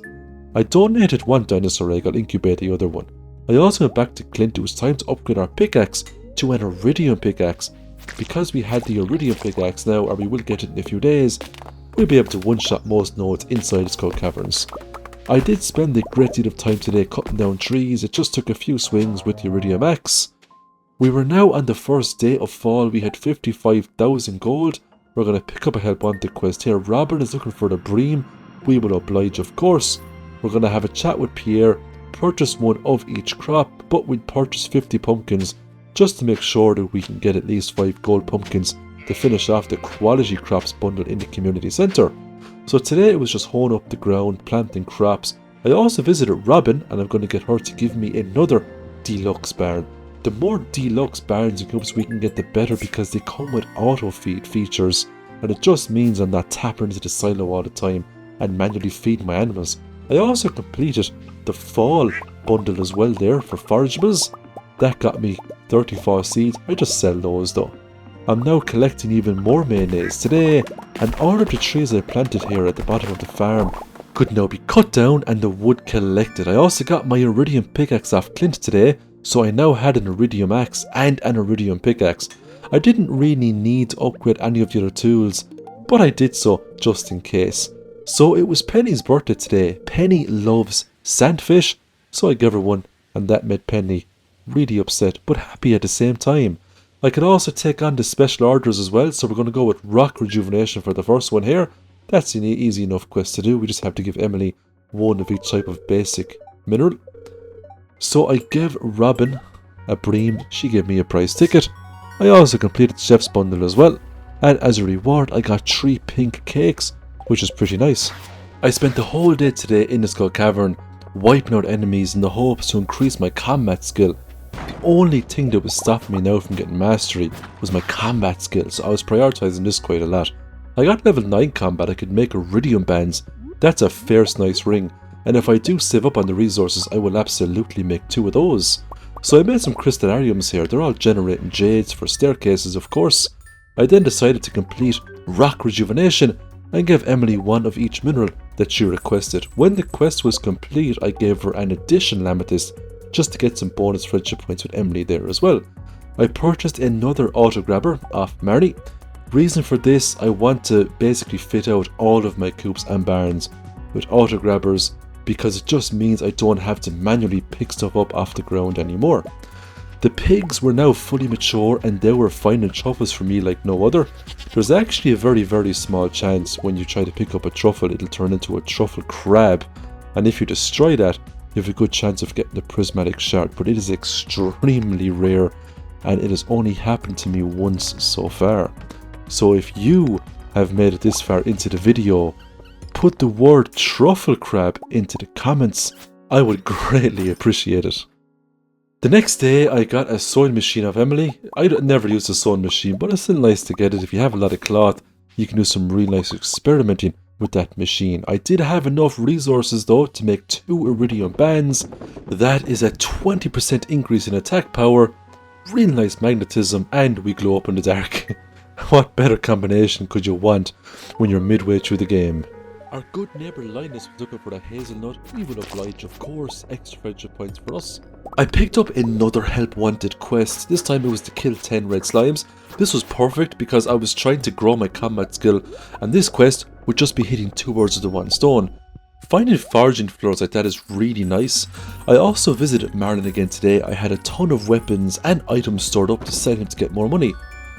I donated one dinosaur egg, I'll incubate the other one. I also went back to Clint. It was time to upgrade our pickaxe to an iridium pickaxe. Because we had the iridium pickaxe now, or we will get it in a few days, we'll be able to one-shot most nodes inside the skull caverns. I did spend a great deal of time today cutting down trees. It just took a few swings with the iridium axe. We were now on the first day of fall. We had 55,000 gold. We're going to pick up a help wanted quest here. Robert is looking for the bream. We will oblige, of course. We're going to have a chat with Pierre, purchase one of each crop, but we'd purchase 50 pumpkins just to make sure that we can get at least 5 gold pumpkins to finish off the quality crops bundle in the community centre. So today it was just hoeing up the ground, planting crops. I also visited Robin, and I'm going to get her to give me another deluxe barn. The more deluxe barns and cubes we can get, the better, because they come with auto feed features, and it just means I'm not tapping into the silo all the time and manually feeding my animals. I also completed the fall bundle as well there for forageables. That got me 34 seeds. I just sell those though. I'm now collecting even more mayonnaise today, and all of the trees I planted here at the bottom of the farm could now be cut down and the wood collected. I also got my iridium pickaxe off Clint today, so I now had an iridium axe and an iridium pickaxe. I didn't really need to upgrade any of the other tools, but I did so just in case. So it was Penny's birthday today. Penny loves sandfish, so I gave her one, and that made Penny really upset but happy at the same time. I could also take on the special orders as well, so we're going to go with rock rejuvenation for the first one here. That's an easy enough quest to do. We just have to give Emily one of each type of basic mineral. So I gave Robin a bream, she gave me a prize ticket. I also completed Chef's bundle as well, and as a reward I got 3 pink cakes, which is pretty nice. I spent the whole day today in the skull cavern wiping out enemies in the hopes to increase my combat skill. The only thing that was stopping me now from getting mastery was my combat skill, so I was prioritising this quite a lot. I got level 9 combat. I could make iridium bands. That's a fierce nice ring, and if I do save up on the resources I will absolutely make 2 of those. So I made some crystallariums here. They're all generating jades for staircases, of course. I then decided to complete rock rejuvenation and give Emily one of each mineral that she requested. When the quest was complete, I gave her an additional amethyst just to get some bonus friendship points with Emily there as well. I purchased another auto grabber off Marnie. Reason for this, I want to basically fit out all of my coops and barns with auto grabbers, because it just means I don't have to manually pick stuff up off the ground anymore. The pigs were now fully mature and they were finding truffles for me like no other. There's actually a very small chance when you try to pick up a truffle it'll turn into a truffle crab, and if you destroy that you have a good chance of getting the prismatic shard, but it is extremely rare and it has only happened to me once so far. So if you have made it this far into the video, put the word truffle crab into the comments. I would greatly appreciate it. The next day I got a sewing machine of Emily. I never used a sewing machine, but it's still nice to get it. If you have a lot of cloth, you can do some real nice experimenting with that machine. I did have enough resources though to make 2 iridium bands. That is a 20% increase in attack power, real nice magnetism, and we glow up in the dark. What better combination could you want when you're midway through the game? Our good neighbour Linus was looking for that hazelnut. We will oblige, of course. Extra friendship points for us. I picked up another help wanted quest. This time it was to kill 10 red slimes. This was perfect because I was trying to grow my combat skill, and this quest would just be hitting 2 birds with the 1 stone. Finding foraging floors like that is really nice. I also visited Marlin again today. I had a ton of weapons and items stored up to sell him to get more money.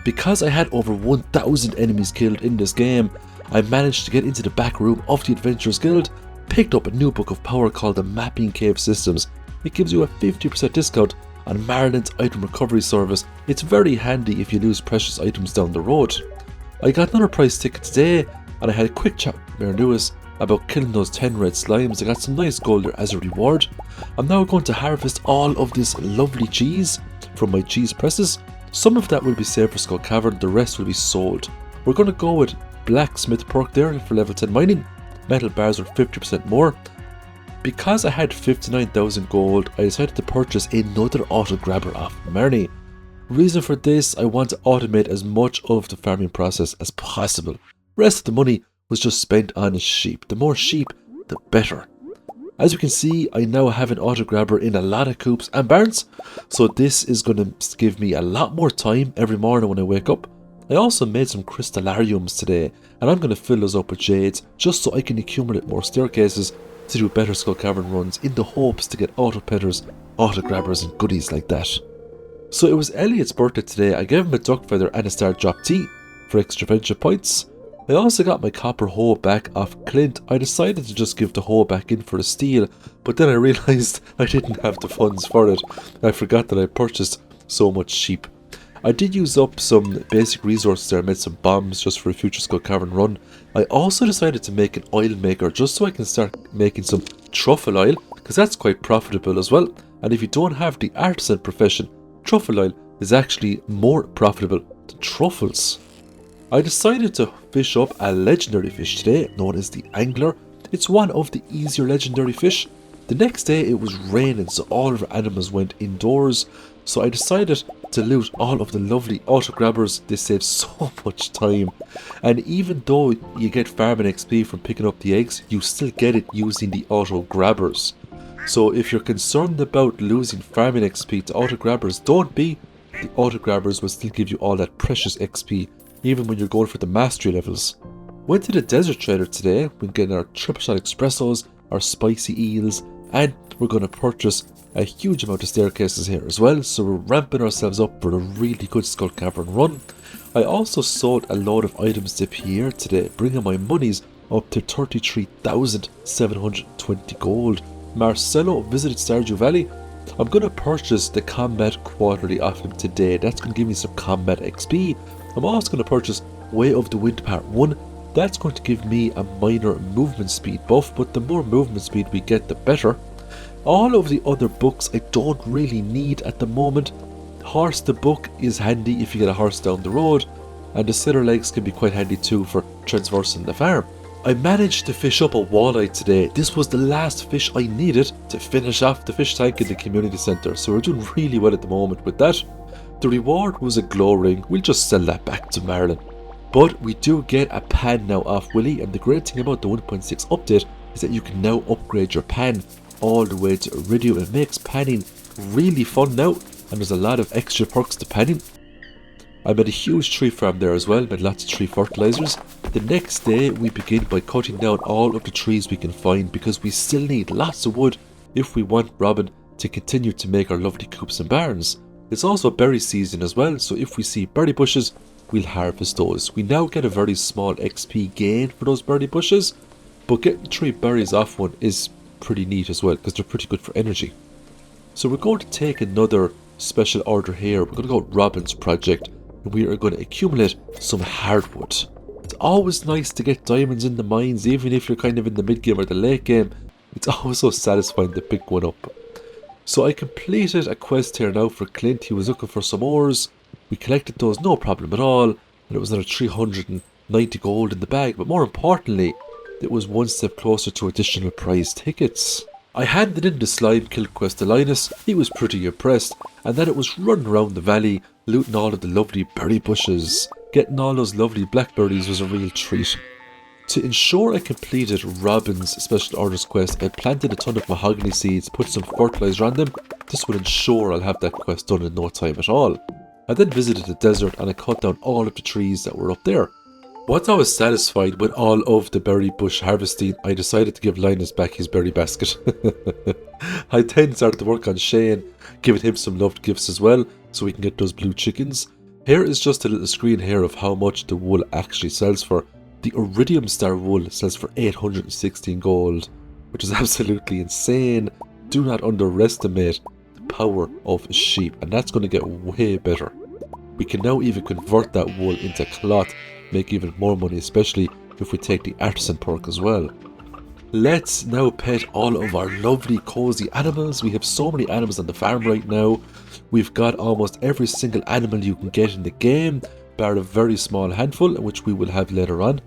Because I had over 1,000 enemies killed in this game, I managed to get into the back room of the Adventurers Guild, picked up a new book of power called the Mapping Cave Systems. It gives you a 50% discount on Marlin's item recovery service. It's very handy if you lose precious items down the road. I got another prize ticket today, and I had a quick chat with Mayor Lewis about killing those 10 red slimes. I got some nice gold there as a reward. I'm now going to harvest all of this lovely cheese from my cheese presses. Some of that will be saved for Skull Cavern, the rest will be sold. We're going to go with blacksmith perk there for level 10 mining. Metal bars are 50% more. Because I had 59,000 gold, I decided to purchase another auto grabber off Marnie. Reason for this, I want to automate as much of the farming process as possible. Rest of the money was just spent on sheep. The more sheep, the better. As you can see, I now have an auto grabber in a lot of coops and barns, so this is going to give me a lot more time every morning when I wake up. I also made some crystallariums today, and I'm going to fill those up with jades just so I can accumulate more staircases to do better Skull Cavern runs in the hopes to get auto petters, auto grabbers and goodies like that. So it was Elliot's birthday today. I gave him a duck feather and a star drop tea for extra friendship points. I also got my copper hoe back off Clint. I decided to just give the hoe back in for a steal, but then I realised I didn't have the funds for it. I forgot that I purchased so much sheep. I did use up some basic resources there. I made some bombs just for a future Skull Cavern run. I also decided to make an oil maker just so I can start making some truffle oil, because that's quite profitable as well. And if you don't have the artisan profession, truffle oil is actually more profitable than truffles. I decided to fish up a legendary fish today, known as the angler. It's one of the easier legendary fish. The next day it was raining, so all of our animals went indoors. So I decided to loot all of the lovely auto grabbers. They save so much time. And even though you get farming XP from picking up the eggs, you still get it using the auto grabbers. So if you're concerned about losing farming XP to auto grabbers, don't be. The auto grabbers will still give you all that precious XP, even when you're going for the mastery levels. Went to the desert trader today. We're getting our triple shot espressos, our spicy eels, and we're going to purchase a huge amount of staircases here as well, so we're ramping ourselves up for a really good Skull Cavern run. I also sold a load of items to Pierre today, bringing my monies up to 33,720 gold. Marcelo visited Stardew Valley. I'm going to purchase the combat quarterly off him today. That's going to give me some combat XP. I'm also going to purchase Way of the Wind Part 1. That's going to give me a minor movement speed buff, but the more movement speed we get, the better. All of the other books I don't really need at the moment. Horse the book is handy if you get a horse down the road, and the sitter legs can be quite handy too for traversing the farm. I managed to fish up a walleye today. This was the last fish I needed to finish off the fish tank in the community centre, so we're doing really well at the moment with that. The reward was a glow ring. We'll just sell that back to Marilyn. But we do get a pan now off Willy, and the great thing about the 1.6 update is that you can now upgrade your pan all the way to Iridium. It makes panning really fun now, and there's a lot of extra perks to panning. I made a huge tree farm there as well, made lots of tree fertilizers. The next day we begin by cutting down all of the trees we can find, because we still need lots of wood if we want Robin to continue to make our lovely coops and barns. It's also berry season as well, so if we see berry bushes, we'll harvest those. We now get a very small XP gain for those berry bushes, but getting 3 berries off one is pretty neat as well, because they're pretty good for energy. So we're going to take another special order here. We're going to go with Robin's project, and we are going to accumulate some hardwood. It's always nice to get diamonds in the mines, even if you're kind of in the mid game or the late game. It's always so satisfying to pick one up. So I completed a quest here now for Clint. He was looking for some ores. We collected those, no problem at all, and it was another 390 gold in the bag. But more importantly, it was one step closer to additional prize tickets. I handed in the slime kill quest to Linus. He was pretty impressed, and then it was running around the valley, looting all of the lovely berry bushes. Getting all those lovely blackberries was a real treat. To ensure I completed Robin's special orders quest, I planted a ton of mahogany seeds, put some fertilizer on them. This will ensure I'll have that quest done in no time at all. I then visited the desert and I cut down all of the trees that were up there. Once I was satisfied with all of the berry bush harvesting, I decided to give Linus back his berry basket. I then started to work on Shane, giving him some loved gifts as well, so we can get those blue chickens. Here is just a little screen here of how much the wool actually sells for. The Iridium Star wool sells for 816 gold, which is absolutely insane. Do not underestimate the power of a sheep, and that's going to get way better. We can now even convert that wool into cloth, make even more money, especially if we take the artisan perk as well. Let's now pet all of our lovely cozy animals. We have so many animals on the farm right now. We've got almost every single animal you can get in the game, bar a very small handful, which we will have later on.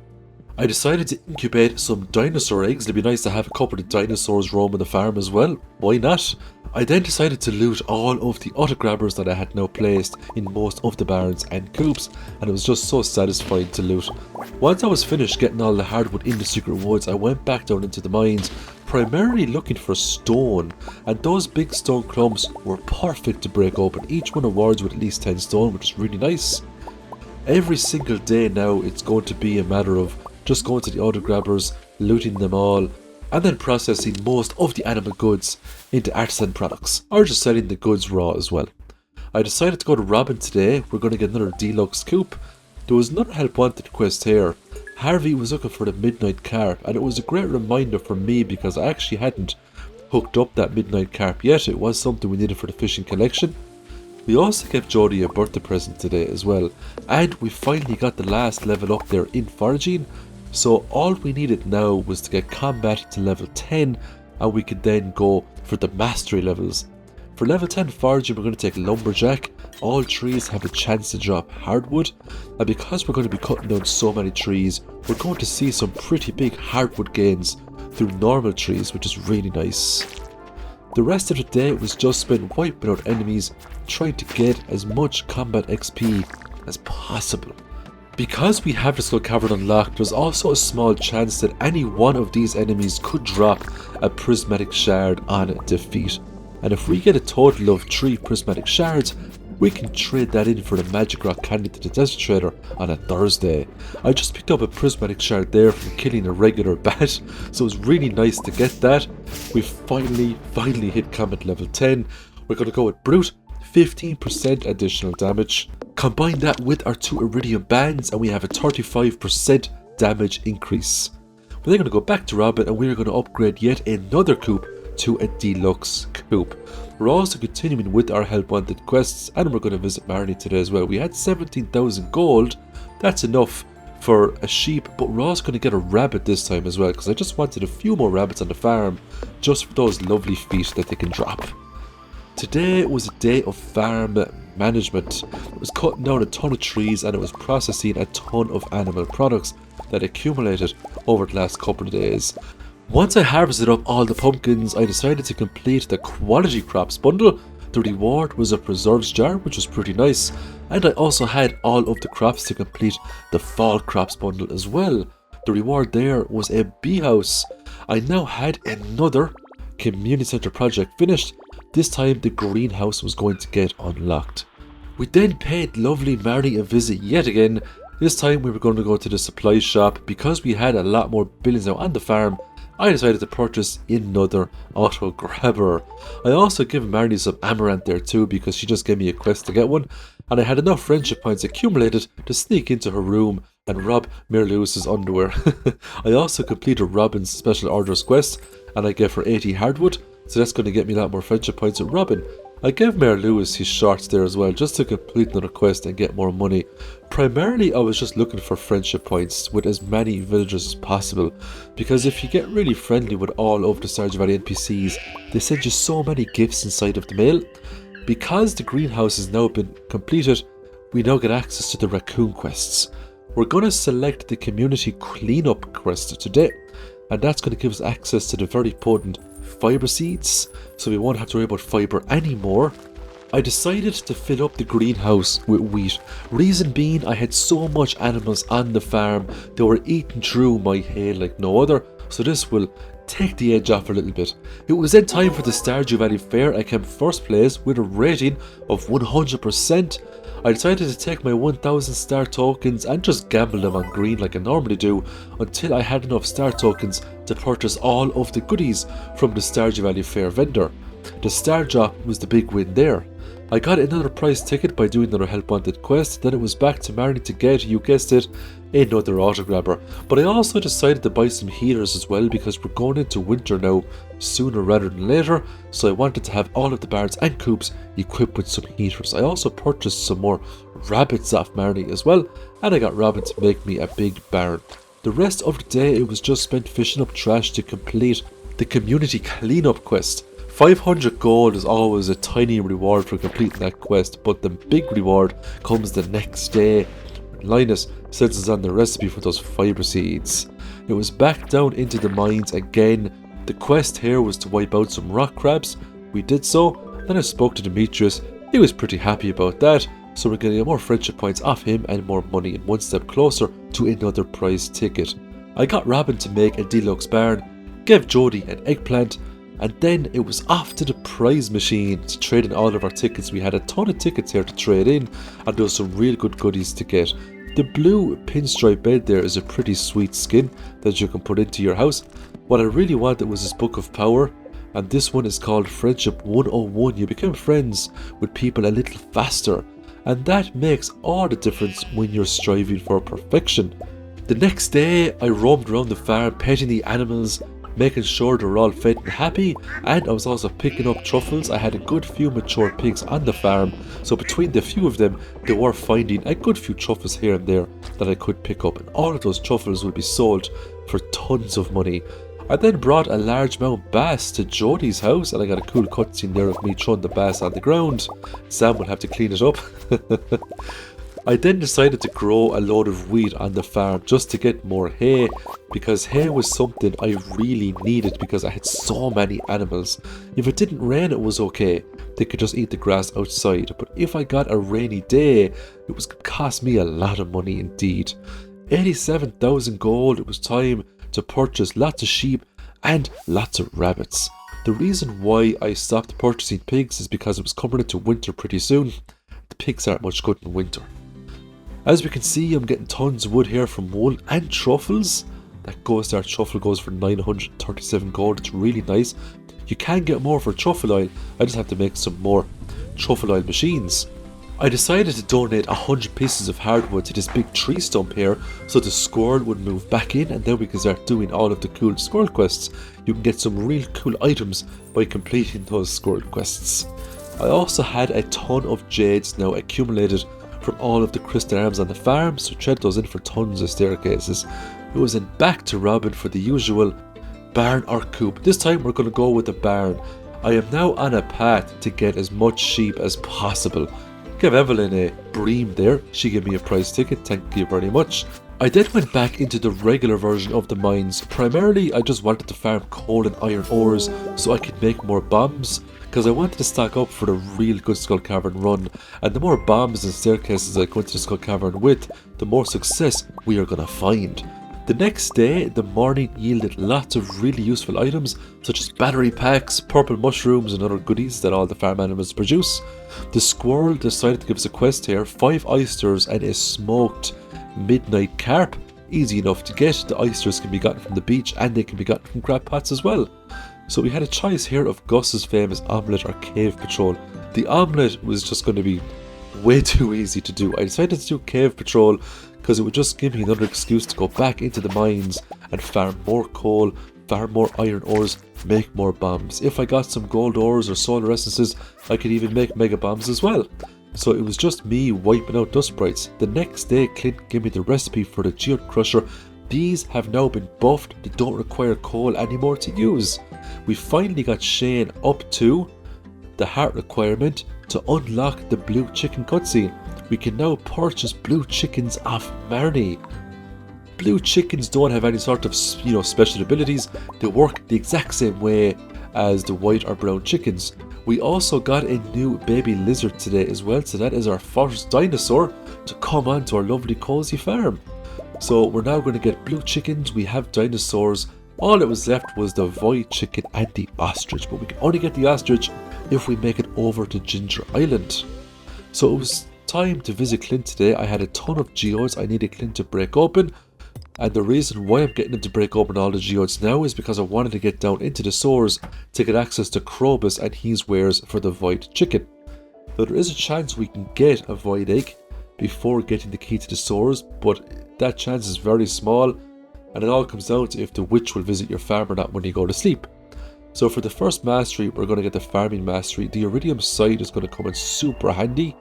I decided to incubate some dinosaur eggs. It'd be nice to have a couple of dinosaurs roaming the farm as well. Why not? I then decided to loot all of the auto grabbers that I had now placed in most of the barns and coops, and it was just so satisfying to loot. Once I was finished getting all the hardwood in the secret woods, I went back down into the mines, primarily looking for stone, and those big stone clumps were perfect to break open. Each one awards with at least 10 stone, which is really nice. Every single day now it's going to be a matter of just going to the auto grabbers, looting them all, and then processing most of the animal goods into artisan products, or just selling the goods raw as well. I decided to go to Robin today. We're going to get another deluxe coop. There was another help wanted quest here. Harvey was looking for the midnight carp, and it was a great reminder for me because I actually hadn't hooked up that midnight carp yet. It was something we needed for the fishing collection. We also gave Jodie a birthday present today as well, and we finally got the last level up there in foraging. So all we needed now was to get combat to level 10, and we could then go for the mastery levels. For level 10 foraging, we're going to take lumberjack. All trees have a chance to drop hardwood, and because we're going to be cutting down so many trees, we're going to see some pretty big hardwood gains through normal trees, which is really nice. The rest of the day was just spent wiping out enemies, trying to get as much combat XP as possible. Because we have the Skull Cavern unlocked, there's also a small chance that any one of these enemies could drop a prismatic shard on defeat. And if we get a total of 3 prismatic shards, we can trade that in for the magic rock candy to the desert trader on a Thursday. I just picked up a prismatic shard there from killing a regular bat, so it was really nice to get that. We finally hit combat level 10. We're going to go with Brute, 15% additional damage. Combine that with our 2 iridium bands and we have a 35% damage increase. We're then going to go back to Robin and we're going to upgrade yet another coop to a deluxe coop. We're also continuing with our help wanted quests, and we're going to visit Marnie today as well. We had 17,000 gold. That's enough for a sheep, but we're also going to get a rabbit this time as well, because I just wanted a few more rabbits on the farm just for those lovely feet that they can drop. Today was a day of farm management. It was cutting down a ton of trees and it was processing a ton of animal products that accumulated over the last couple of days. Once I harvested up all the pumpkins, I decided to complete the quality crops bundle. The reward was a preserves jar, which was pretty nice, and I also had all of the crops to complete the fall crops bundle as well. The reward there was a bee house. I now had another community center project finished. This time the greenhouse was going to get unlocked. We then paid lovely Marnie a visit yet again. This time we were going to go to the supply shop. Because we had a lot more buildings out on the farm, I decided to purchase another auto grabber. I also gave Marnie some amaranth there too because she just gave me a quest to get one, and I had enough friendship points accumulated to sneak into her room and rob Mare Lewis's underwear. I also completed Robin's special orders quest and I gave her 80 hardwood, so that's going to get me a lot more friendship points with Robin. I gave Mare Lewis his shorts there as well just to complete another quest and get more money. Primarily I was just looking for friendship points with as many villagers as possible, because if you get really friendly with all of the Stardew Valley NPCs, they send you so many gifts inside of the mail. Because the greenhouse has now been completed, we now get access to the raccoon quests. We're going to select the community cleanup quest today, and that's going to give us access to the very potent fiber seeds, so we won't have to worry about fiber anymore. I decided to fill up the greenhouse with wheat. Reason being, I had so much animals on the farm, they were eating through my hay like no other, so this will take the edge off a little bit. It was then time for the Stardew Valley Fair. I came first place with a rating of 100%. I decided to take my 1000 star tokens and just gamble them on green like I normally do until I had enough star tokens to purchase all of the goodies from the Stardew Valley Fair vendor. The star drop was the big win there. I got another prize ticket by doing another help wanted quest, then it was back to Marnie to get, you guessed it, another auto grabber. But I also decided to buy some heaters as well because we're going into winter now sooner rather than later, so I wanted to have all of the barns and coops equipped with some heaters. I also purchased some more rabbits off Marnie as well, and I got Robin to make me a big barn. The rest of the day it was just spent fishing up trash to complete the community cleanup quest. 500 gold is always a tiny reward for completing that quest, but the big reward comes the next day. Linus sends us on the recipe for those fiber seeds. It was back down into the mines again. The quest here was to wipe out some rock crabs. We did so. Then I spoke to Demetrius. He was pretty happy about that, so we're getting more friendship points off him and more money and one step closer to another prize ticket. I got Robin to make a deluxe barn, gave Jody an eggplant, and then it was off to the prize machine to trade in all of our tickets. We had a ton of tickets here to trade in, and there was some real good goodies to get. The blue pinstripe bed there is a pretty sweet skin that you can put into your house. What I really wanted was this book of power, and this one is called Friendship 101. You become friends with people a little faster, and that makes all the difference when you're striving for perfection. The next day I roamed around the farm petting the animals, making sure they were all fed and happy, and I was also picking up truffles. I had a good few mature pigs on the farm, so between the few of them they were finding a good few truffles here and there that I could pick up, and all of those truffles will be sold for tons of money. I then brought a largemouth bass to Jody's house, and I got a cool cutscene there of me throwing the bass on the ground. Sam will have to clean it up. I then decided to grow a load of wheat on the farm just to get more hay, because hay was something I really needed because I had so many animals. If it didn't rain it was okay, they could just eat the grass outside, but if I got a rainy day it was going to cost me a lot of money indeed. 87,000 gold. It was time to purchase lots of sheep and lots of rabbits. The reason why I stopped purchasing pigs is because it was coming into winter pretty soon. The pigs aren't much good in winter. As we can see, I'm getting tons of wood here from wool and truffles. That ghost art truffle goes for 937 gold. It's really nice. You can get more for truffle oil. I just have to make some more truffle oil machines. I decided to donate 100 pieces of hardwood to this big tree stump here so the squirrel would move back in, and then we can start doing all of the cool squirrel quests. You can get some real cool items by completing those squirrel quests. I also had a ton of jades now accumulated from all of the crystal arms on the farm, so trade those in for tons of staircases. It was then back to Robin for the usual barn or coop. This time we're going to go with the barn. I am now on a path to get as much sheep as possible. Give Evelyn a bream there. She gave me a prize ticket, thank you very much. I then went back into the regular version of the mines. Primarily I just wanted to farm coal and iron ores so I could make more bombs, because I wanted to stock up for the real good Skull Cavern run, and the more bombs and staircases I go into the Skull Cavern with, the more success we are going to find. The next day, the morning yielded lots of really useful items such as battery packs, purple mushrooms and other goodies that all the farm animals produce. The squirrel decided to give us a quest here, 5 oysters and a smoked midnight carp. Easy enough to get. The oysters can be gotten from the beach and they can be gotten from crab pots as well. So we had a choice here of Gus's famous omelette or cave patrol. The omelette was just going to be way too easy to do. I decided to do cave patrol because it would just give me another excuse to go back into the mines and farm more coal, farm more iron ores, make more bombs. If I got some gold ores or solar essences, I could even make mega bombs as well. So it was just me wiping out dust sprites. The next day Clint gave me the recipe for the Geode Crusher. These have now been buffed, they don't require coal anymore to use. We finally got Shane up to the heart requirement to unlock the blue chicken cutscene. We can now purchase blue chickens off Marnie. Blue chickens don't have any sort of, special abilities. They work the exact same way as the white or brown chickens. We also got a new baby lizard today as well, so that is our first dinosaur to come onto our lovely cozy farm. So we're now going to get blue chickens, we have dinosaurs, all that was left was the void chicken and the ostrich, but we can only get the ostrich if we make it over to Ginger Island. So it was time to visit Clint today. I had a ton of geodes I needed Clint to break open, and the reason why I'm getting him to break open all the geodes now is because I wanted to get down into the sewers to get access to Krobus and his wares for the void chicken. Now there is a chance we can get a void egg before getting the key to the sewers, but that chance is very small, and it all comes down to if the witch will visit your farm or not when you go to sleep. So for the first mastery, we're going to get the farming mastery. The iridium site is going to come in super handy,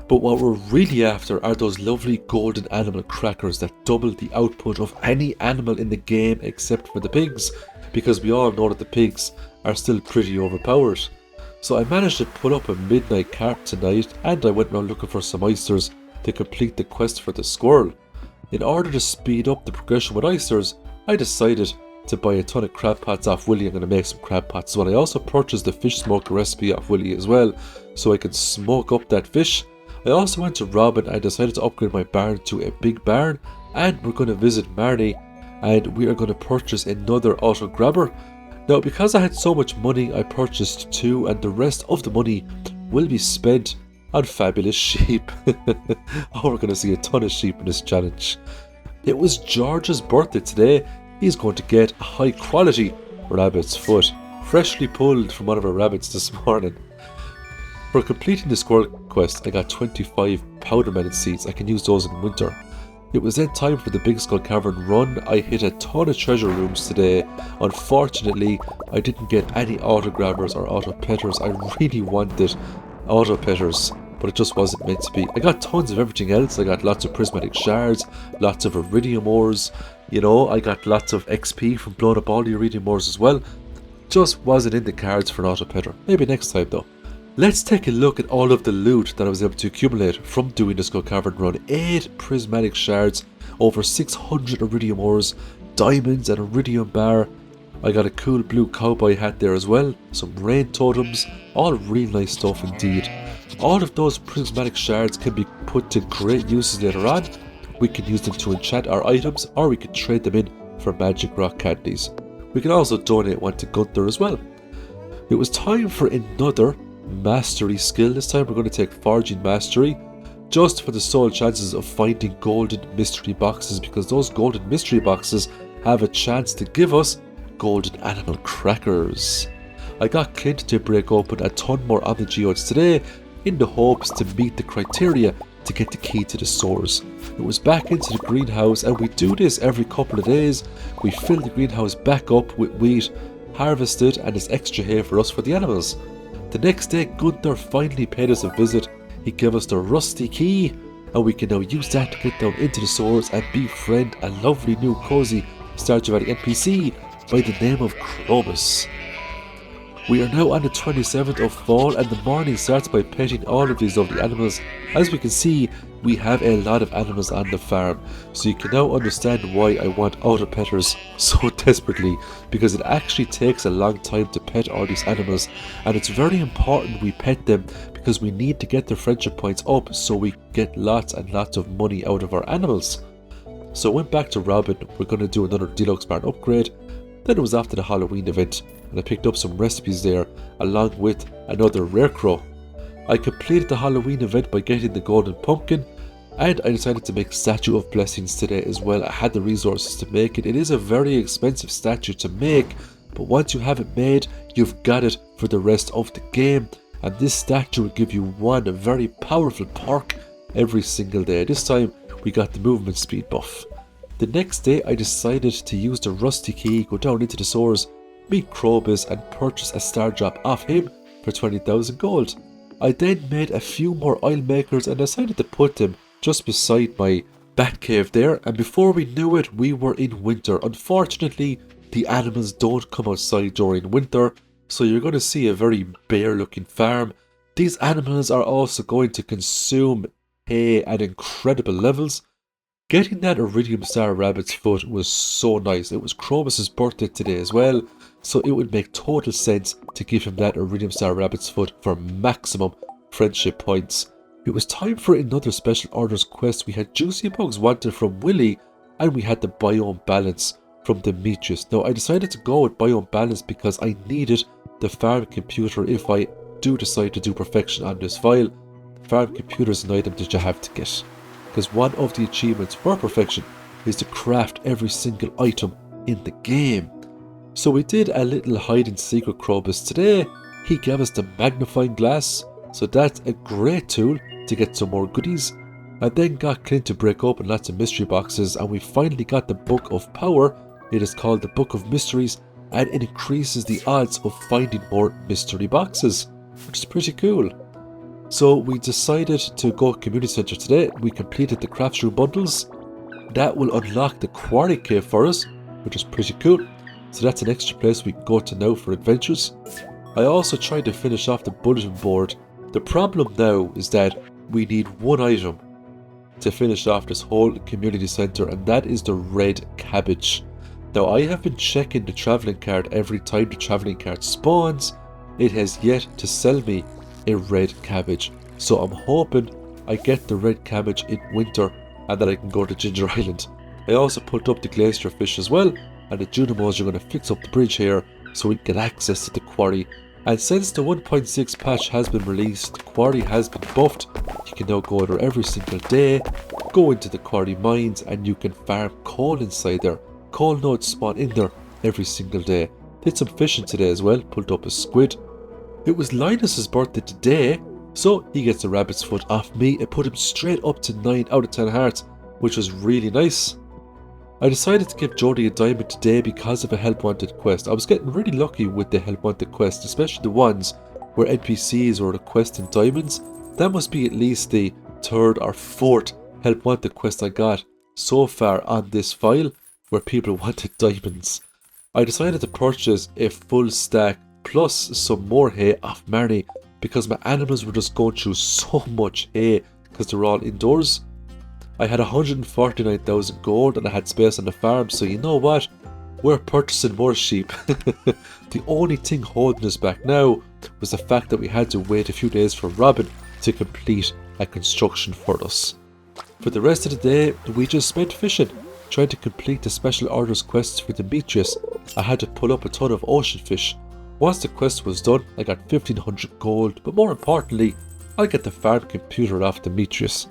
but what we're really after are those lovely golden animal crackers that double the output of any animal in the game except for the pigs, because we all know that the pigs are still pretty overpowered. So I managed to put up a midnight carp tonight, and I went around looking for some oysters to complete the quest for the squirrel. In order to speed up the progression with oysters, I decided to buy a ton of crab pots off Willie. I'm going to make some crab pots as well. I also purchased the fish smoker recipe off Willie as well, so I can smoke up that fish. I also went to Robin and decided to upgrade my barn to a big barn, and we're going to visit Marnie, and we are going to purchase another auto grabber. Now because I had so much money, I purchased two, and the rest of the money will be spent on fabulous sheep. Oh, we're going to see a ton of sheep in this challenge. It was George's birthday today. He's going to get a high quality rabbit's foot, freshly pulled from one of our rabbits this morning. For completing the squirrel quest, I got 25 powder melon seeds. I can use those in winter. It was then time for the Big Skull Cavern run. I hit a ton of treasure rooms today. Unfortunately, I didn't get any auto grabbers or auto petters. I really wanted auto petters, but it just wasn't meant to be. I got tons of everything else. I got lots of prismatic shards, lots of iridium ores, I got lots of XP from blowing up all the iridium ores as well. Just wasn't in the cards for an auto petter. Maybe next time though. Let's take a look at all of the loot that I was able to accumulate from doing the Skull Cavern run. 8 prismatic shards, over 600 iridium ores, diamonds, and iridium bar. I got a cool blue cowboy hat there as well, some rain totems, all real nice stuff indeed. All of those prismatic shards can be put to great uses later on. We can use them to enchant our items, or we can trade them in for magic rock candies. We can also donate one to Gunther as well. It was time for another mastery skill. This time we're going to take foraging mastery, just for the sole chances of finding golden mystery boxes, because those golden mystery boxes have a chance to give us golden animal crackers. I got Clint to break open a ton more of the geodes today in the hopes to meet the criteria to get the key to the source. It was back into the greenhouse, and we do this every couple of days. We fill the greenhouse back up with wheat, harvested, and there's extra hay for us for the animals. The next day, Gunther finally paid us a visit. He gave us the rusty key, and we can now use that to get down into the sewers and befriend a lovely new cozy Stardew Valley NPC by the name of Krobus. We are now on the 27th of fall, and the morning starts by petting all of these lovely animals. As we can see, we have a lot of animals on the farm, so you can now understand why I want auto petters so desperately, because it actually takes a long time to pet all these animals, and it's very important we pet them because we need to get their friendship points up so we get lots and lots of money out of our animals. So I went back to Robin. We're going to do another deluxe barn upgrade. Then it was after the Halloween event, and I picked up some recipes there along with another rare crow. I completed the Halloween event by getting the golden pumpkin, and I decided to make Statue of Blessings today as well. I had the resources to make it. It is a very expensive statue to make, but once you have it made, you've got it for the rest of the game, and this statue will give you one very powerful perk every single day. This time we got the movement speed buff. The next day I decided to use the rusty key, go down into the sewers, meet Krobus, and purchase a star drop off him for 20,000 gold. I then made a few more oil makers and decided to put them just beside my bat cave there, and before we knew it, we were in winter. Unfortunately, the animals don't come outside during winter, so you're going to see a very bare looking farm. These animals are also going to consume hay at incredible levels. Getting that Iridium Star Rabbit's foot was so nice. It was Krobus's birthday today as well, so it would make total sense to give him that Iridium Star Rabbit's foot for maximum friendship points. It was time for another special orders quest. We had Juicy Bugs wanted from Willy, and we had the Biome Balance from Demetrius. Now I decided to go with Biome Balance because I needed the farm computer if I do decide to do perfection on this file. The farm computer is an item that you have to get, because one of the achievements for perfection is to craft every single item in the game. So we did a little hide and seek with Krobus today. He gave us the magnifying glass, so that's a great tool to get some more goodies. I then got Clint to break open lots of mystery boxes, and we finally got the Book of Power. It is called the Book of Mysteries, and it increases the odds of finding more mystery boxes, which is pretty cool. So we decided to go community center today. We completed the craft room bundles. That will unlock the quarry cave for us, which is pretty cool. So that's an extra place we can go to now for adventures. I also tried to finish off the bulletin board. The problem now is that we need one item to finish off this whole community center, and that is the red cabbage. Now I have been checking the traveling card every time the traveling card spawns. It has yet to sell me a red cabbage, so I'm hoping I get the red cabbage in winter and that I can go to Ginger Island. I also put up the glacier fish as well, and the Junimos are going to fix up the bridge here so we can get access to the quarry. And since the 1.6 patch has been released, the quarry has been buffed. You can now go there every single day, go into the quarry mines, and you can farm coal inside there. Coal nodes spawn in there every single day. Did some fishing today as well, pulled up a squid. It was Linus's birthday today, so he gets a rabbit's foot off me. It put him straight up to 9 out of 10 hearts, which was really nice. I decided to give Jody a diamond today because of a help wanted quest. I was getting really lucky with the help wanted quests, especially the ones where NPCs were requesting diamonds. That must be at least the 3rd or 4th help wanted quest I got so far on this file where people wanted diamonds. I decided to purchase a full stack plus some more hay off Marnie because my animals were just going through so much hay because they're all indoors. I had 149,000 gold and I had space on the farm, so you know what? We're purchasing more sheep. The only thing holding us back now was the fact that we had to wait a few days for Robin to complete a construction for us. For the rest of the day, we just spent fishing, trying to complete the special orders quests for Demetrius. I had to pull up a ton of ocean fish. Once the quest was done, I got 1500 gold, but more importantly, I got the farm computer off Demetrius.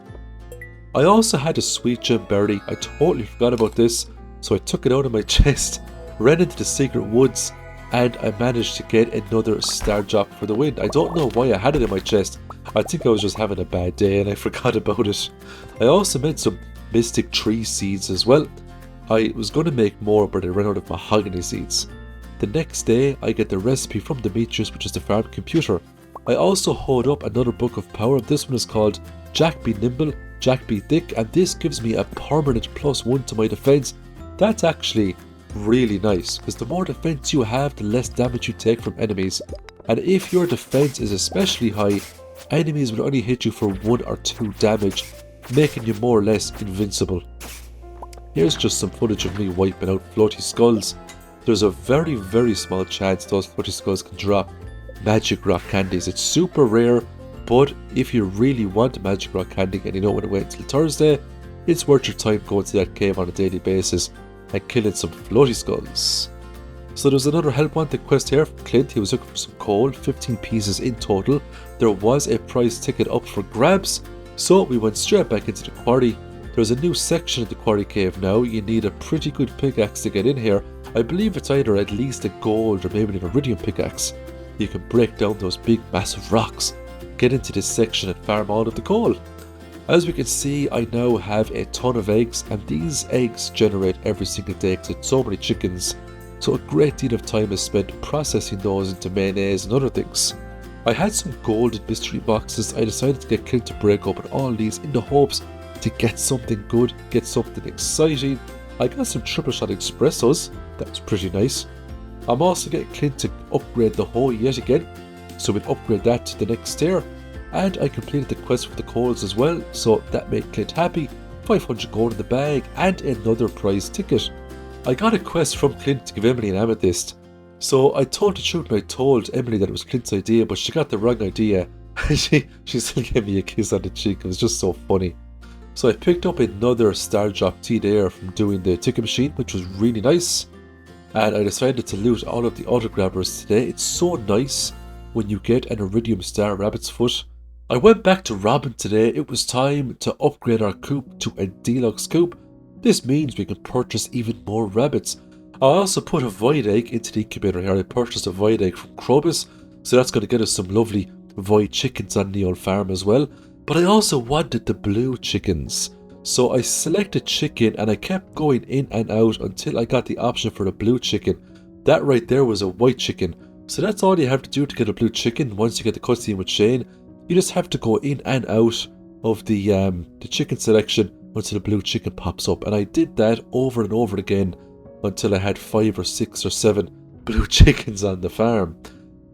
I also had a sweet gem berry. I totally forgot about this, so I took it out of my chest, ran into the secret woods, and I managed to get another star drop for the win. I don't know why I had it in my chest. I think I was just having a bad day and I forgot about it. I also made some mystic tree seeds as well. I was going to make more, but I ran out of mahogany seeds. The next day, I get the recipe from Demetrius, which is the farm computer. I also hold up another book of power. This one is called Jack Be Nimble, Jack Be Thick, and this gives me a permanent +1 to my defense. That's actually really nice, because the more defense you have, the less damage you take from enemies. And if your defense is especially high, enemies will only hit you for 1 or 2 damage, making you more or less invincible. Here's just some footage of me wiping out floaty skulls. There's a very, very small chance those floaty skulls can drop magic rock candies. It's super rare, but if you really want magic rock candy and you don't want to wait until Thursday, it's worth your time going to that cave on a daily basis and killing some floaty skulls. So there's another help wanted quest here from Clint. He was looking for some coal, 15 pieces in total. There was a prize ticket up for grabs, so we went straight back into the quarry. There's a new section of the quarry cave now. You need a pretty good pickaxe to get in here. I believe it's either at least a gold or maybe an iridium pickaxe. You can break down those big massive rocks, get into this section and farm all of the coal. As we can see, I now have a ton of eggs, and these eggs generate every single day because it's so many chickens. So a great deal of time is spent processing those into mayonnaise and other things. I had some golden mystery boxes. I decided to get Clint to break open all these in the hopes to get something good, get something exciting. I got some triple shot espressos. That was pretty nice. I'm also getting Clint to upgrade the hoe yet again, so we'll upgrade that to the next tier. And I completed the quest for the coals as well, so that made Clint happy. 500 gold in the bag, and another prize ticket. I got a quest from Clint to give Emily an amethyst. So I told the truth and I told Emily that it was Clint's idea, but she got the wrong idea. she still gave me a kiss on the cheek. It was just so funny. So I picked up another Star Drop tea there from doing the ticket machine, which was really nice. And I decided to loot all of the auto grabbers today. It's so nice when you get an Iridium Star Rabbit's Foot. I went back to Robin today. It was time to upgrade our coop to a deluxe coop. This means we can purchase even more rabbits. I also put a void egg into the incubator here. I purchased a void egg from Krobus, so that's going to get us some lovely void chickens on the old farm as well. But I also wanted the blue chickens. So I selected chicken and I kept going in and out until I got the option for the blue chicken. That right there was a white chicken. So that's all you have to do to get a blue chicken. Once you get the cutscene with Shane, you just have to go in and out of the chicken selection until the blue chicken pops up. And I did that over and over again until I had 5 or 6 or 7 blue chickens on the farm.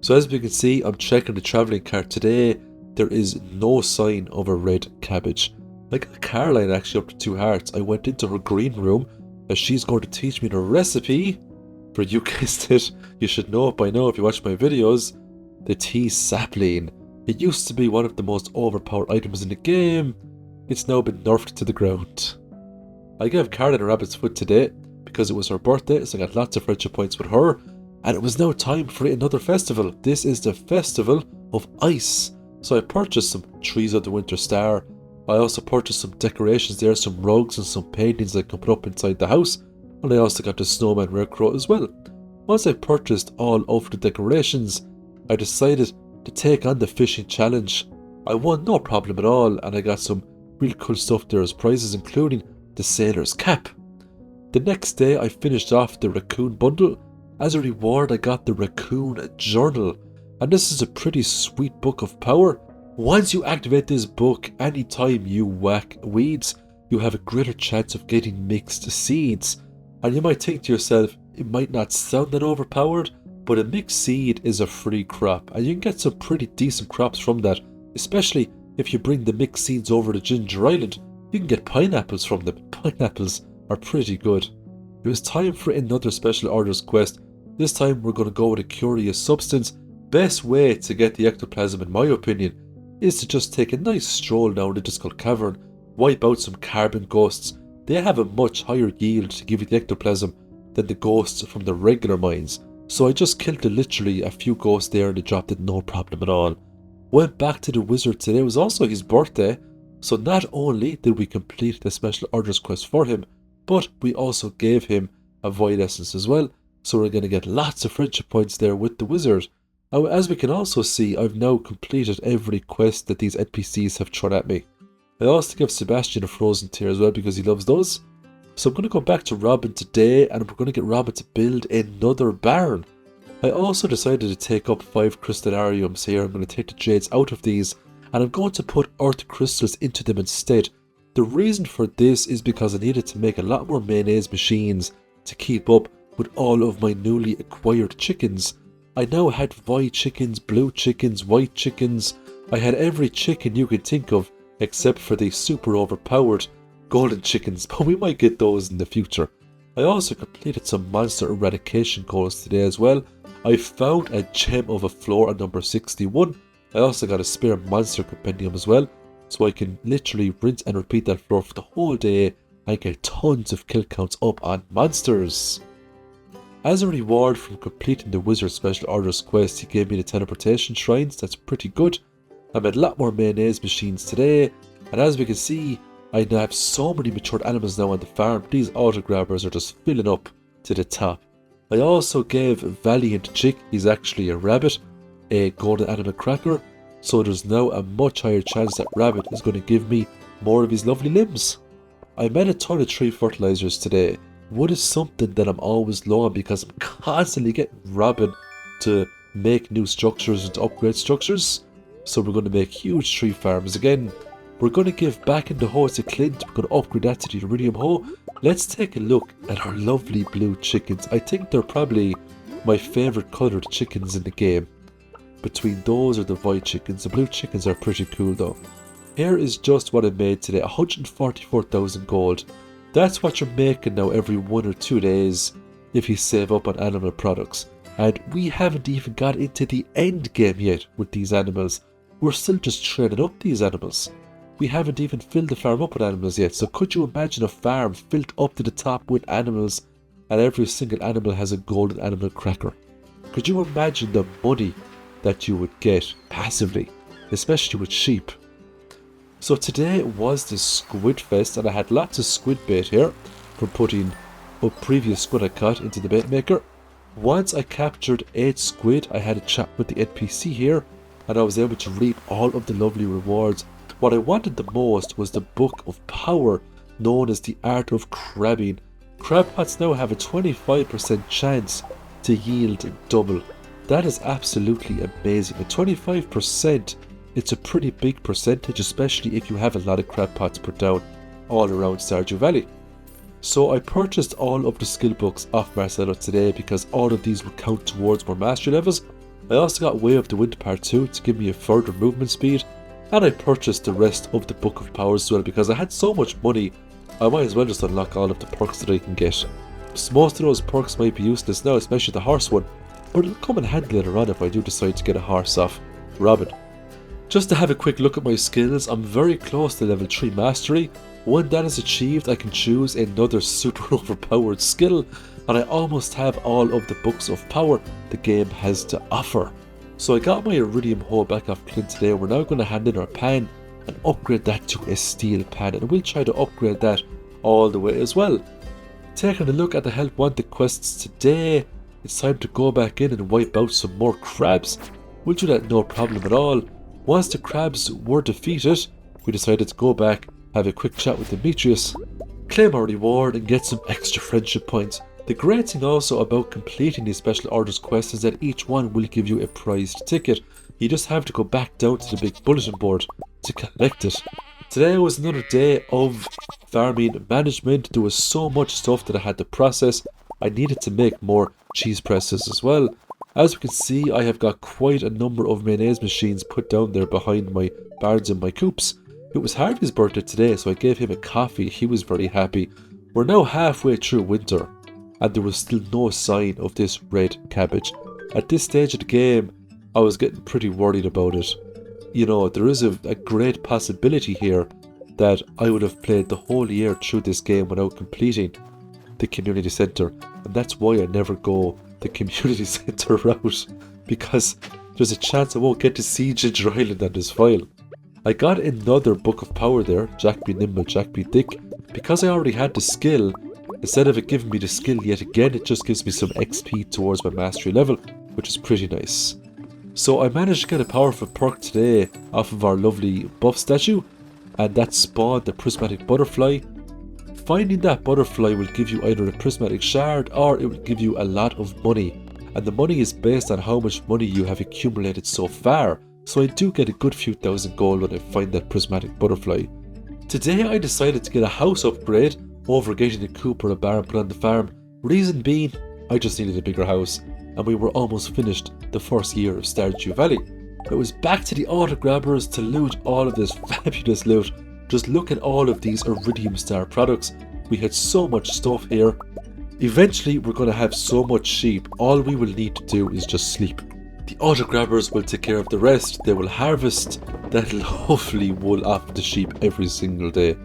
So as we can see, I'm checking the travelling cart today. There is no sign of a red cabbage. I got Caroline actually up to 2 hearts. I went into her green room as she's going to teach me the recipe for, you guessed it, you should know it by now if you watch my videos, the tea sapling. It used to be one of the most overpowered items in the game. It's now been nerfed to the ground. I gave Caroline a rabbit's foot today because it was her birthday, so I got lots of friendship points with her. And it was now time for another festival. This is the Festival of Ice. So I purchased some trees of the Winter Star. I also purchased some decorations there, some rugs and some paintings I can put up inside the house. And I also got the snowman rarecrow as well. Once I purchased all of the decorations, I decided to take on the fishing challenge. I won no problem at all, and I got some real cool stuff there as prizes, including the sailor's cap. The next day I finished off the raccoon bundle. As a reward I got the raccoon journal, and this is a pretty sweet book of power. Once you activate this book, anytime you whack weeds, you have a greater chance of getting mixed seeds. And you might think to yourself, it might not sound that overpowered, but a mixed seed is a free crop, and you can get some pretty decent crops from that, especially if you bring the mixed seeds over to Ginger Island. You can get pineapples from them. Pineapples are pretty good. It was time for another special orders quest. This time we're going to go with a curious substance. Best way to get the ectoplasm, in my opinion, is to just take a nice stroll down the Disco Cavern, wipe out some carbon ghosts. They have a much higher yield to give you the ectoplasm than the ghosts from the regular mines. So I just killed literally a few ghosts there and they dropped it no problem at all. Went back to the wizard today. It was also his birthday. So not only did we complete the special orders quest for him, but we also gave him a void essence as well. So we're going to get lots of friendship points there with the wizard. Now, as we can also see, I've now completed every quest that these NPCs have thrown at me. I also give Sebastian a frozen tear as well because he loves those. So I'm going to go back to Robin today and we're going to get Robin to build another barn. I also decided to take up 5 crystallariums here. I'm going to take the jades out of these and I'm going to put earth crystals into them instead. The reason for this is because I needed to make a lot more mayonnaise machines to keep up with all of my newly acquired chickens. I now had void chickens, blue chickens, white chickens. I had every chicken you could think of except for the super overpowered golden chickens, but we might get those in the future. I also completed some monster eradication goals today as well. I found a gem of a floor at number 61. I also got a spare monster compendium as well, so I can literally rinse and repeat that floor for the whole day and get tons of kill counts up on monsters. As a reward from completing the wizard special orders quest, he gave me the teleportation shrines. That's pretty good. I made a lot more mayonnaise machines today, and as we can see, I now have so many matured animals now on the farm. These auto grabbers are just filling up to the top. I also gave Valiant Chick, he's actually a rabbit, a golden animal cracker, so there's now a much higher chance that rabbit is going to give me more of his lovely limbs. I made a ton of tree fertilizers today. Wood is something that I'm always low on because I'm constantly getting Robin to make new structures and to upgrade structures. So we're going to make huge tree farms again. We're going to give back in the hoe to Clint. We're going to upgrade that to the iridium hoe. Let's take a look at our lovely blue chickens. I think they're probably my favourite coloured chickens in the game. Between those or the white chickens. The blue chickens are pretty cool though. Here is just what I made today, 144,000 gold. That's what you're making now every 1 or 2 days if you save up on animal products. And we haven't even got into the end game yet with these animals. We're still just training up these animals. We haven't even filled the farm up with animals yet. So could you imagine a farm filled up to the top with animals and every single animal has a golden animal cracker? Could you imagine the money that you would get passively, especially with sheep? So today was the squid fest and I had lots of squid bait here from putting up previous squid I caught into the bait maker. Once I captured 8 squid, I had a chat with the NPC here and I was able to reap all of the lovely rewards. What I wanted the most was the Book of Power, known as the Art of Crabbing. Crab pots now have a 25% chance to yield double. That is absolutely amazing. At 25%, it's a pretty big percentage, especially if you have a lot of crab pots put down all around Stardew Valley. So I purchased all of the skill books off Marcelo today because all of these would count towards more mastery levels. I also got Way of the Wind Part 2 to give me a further movement speed, and I purchased the rest of the Book of Powers as well because I had so much money, I might as well just unlock all of the perks that I can get. So most of those perks might be useless now, especially the horse one, but it'll come in handy later on if I do decide to get a horse off Robin. Just to have a quick look at my skills, I'm very close to level 3 mastery. When that is achieved, I can choose another super overpowered skill, and I almost have all of the books of power the game has to offer. So I got my iridium hoe back off Clint today. We're now going to hand in our pan and upgrade that to a steel pan, and we'll try to upgrade that all the way as well. Taking a look at the help wanted quests today, it's time to go back in and wipe out some more crabs. We'll do that no problem at all. Once the crabs were defeated, we decided to go back, have a quick chat with Demetrius, claim our reward and get some extra friendship points. The great thing also about completing these special orders quests is that each one will give you a prized ticket. You just have to go back down to the big bulletin board to collect it. Today was another day of farming management. There was so much stuff that I had to process. I needed to make more cheese presses as well. As we can see, I have got quite a number of mayonnaise machines put down there behind my barns and my coops. It was Harvey's birthday today, so I gave him a coffee. He was very happy. We're now halfway through winter, and there was still no sign of this red cabbage. At this stage of the game, I was getting pretty worried about it. You know, there is a great possibility here that I would have played the whole year through this game without completing the community centre, and that's why I never go the community centre route, because there's a chance I won't get to see Ginger Island on this file. I got another Book of Power there, Jack be Nimble, Jack be Thick. Because I already had the skill, instead of it giving me the skill yet again, it just gives me some XP towards my mastery level, which is pretty nice. So I managed to get a powerful perk today off of our lovely buff statue, and that spawned the prismatic butterfly. Finding that butterfly will give you either a prismatic shard or it will give you a lot of money, and the money is based on how much money you have accumulated so far, so I do get a good few thousand gold when I find that prismatic butterfly. Today I decided to get a house upgrade over getting a coop or a barn put on the farm. Reason being, I just needed a bigger house, and we were almost finished the first year of Stardew Valley. It was back to the auto grabbers to loot all of this fabulous loot. Just look at all of these Iridium Star products. We had so much stuff here. Eventually we're going to have so much sheep, all we will need to do is just sleep. The auto grabbers will take care of the rest. They will harvest that lovely wool off the sheep every single day.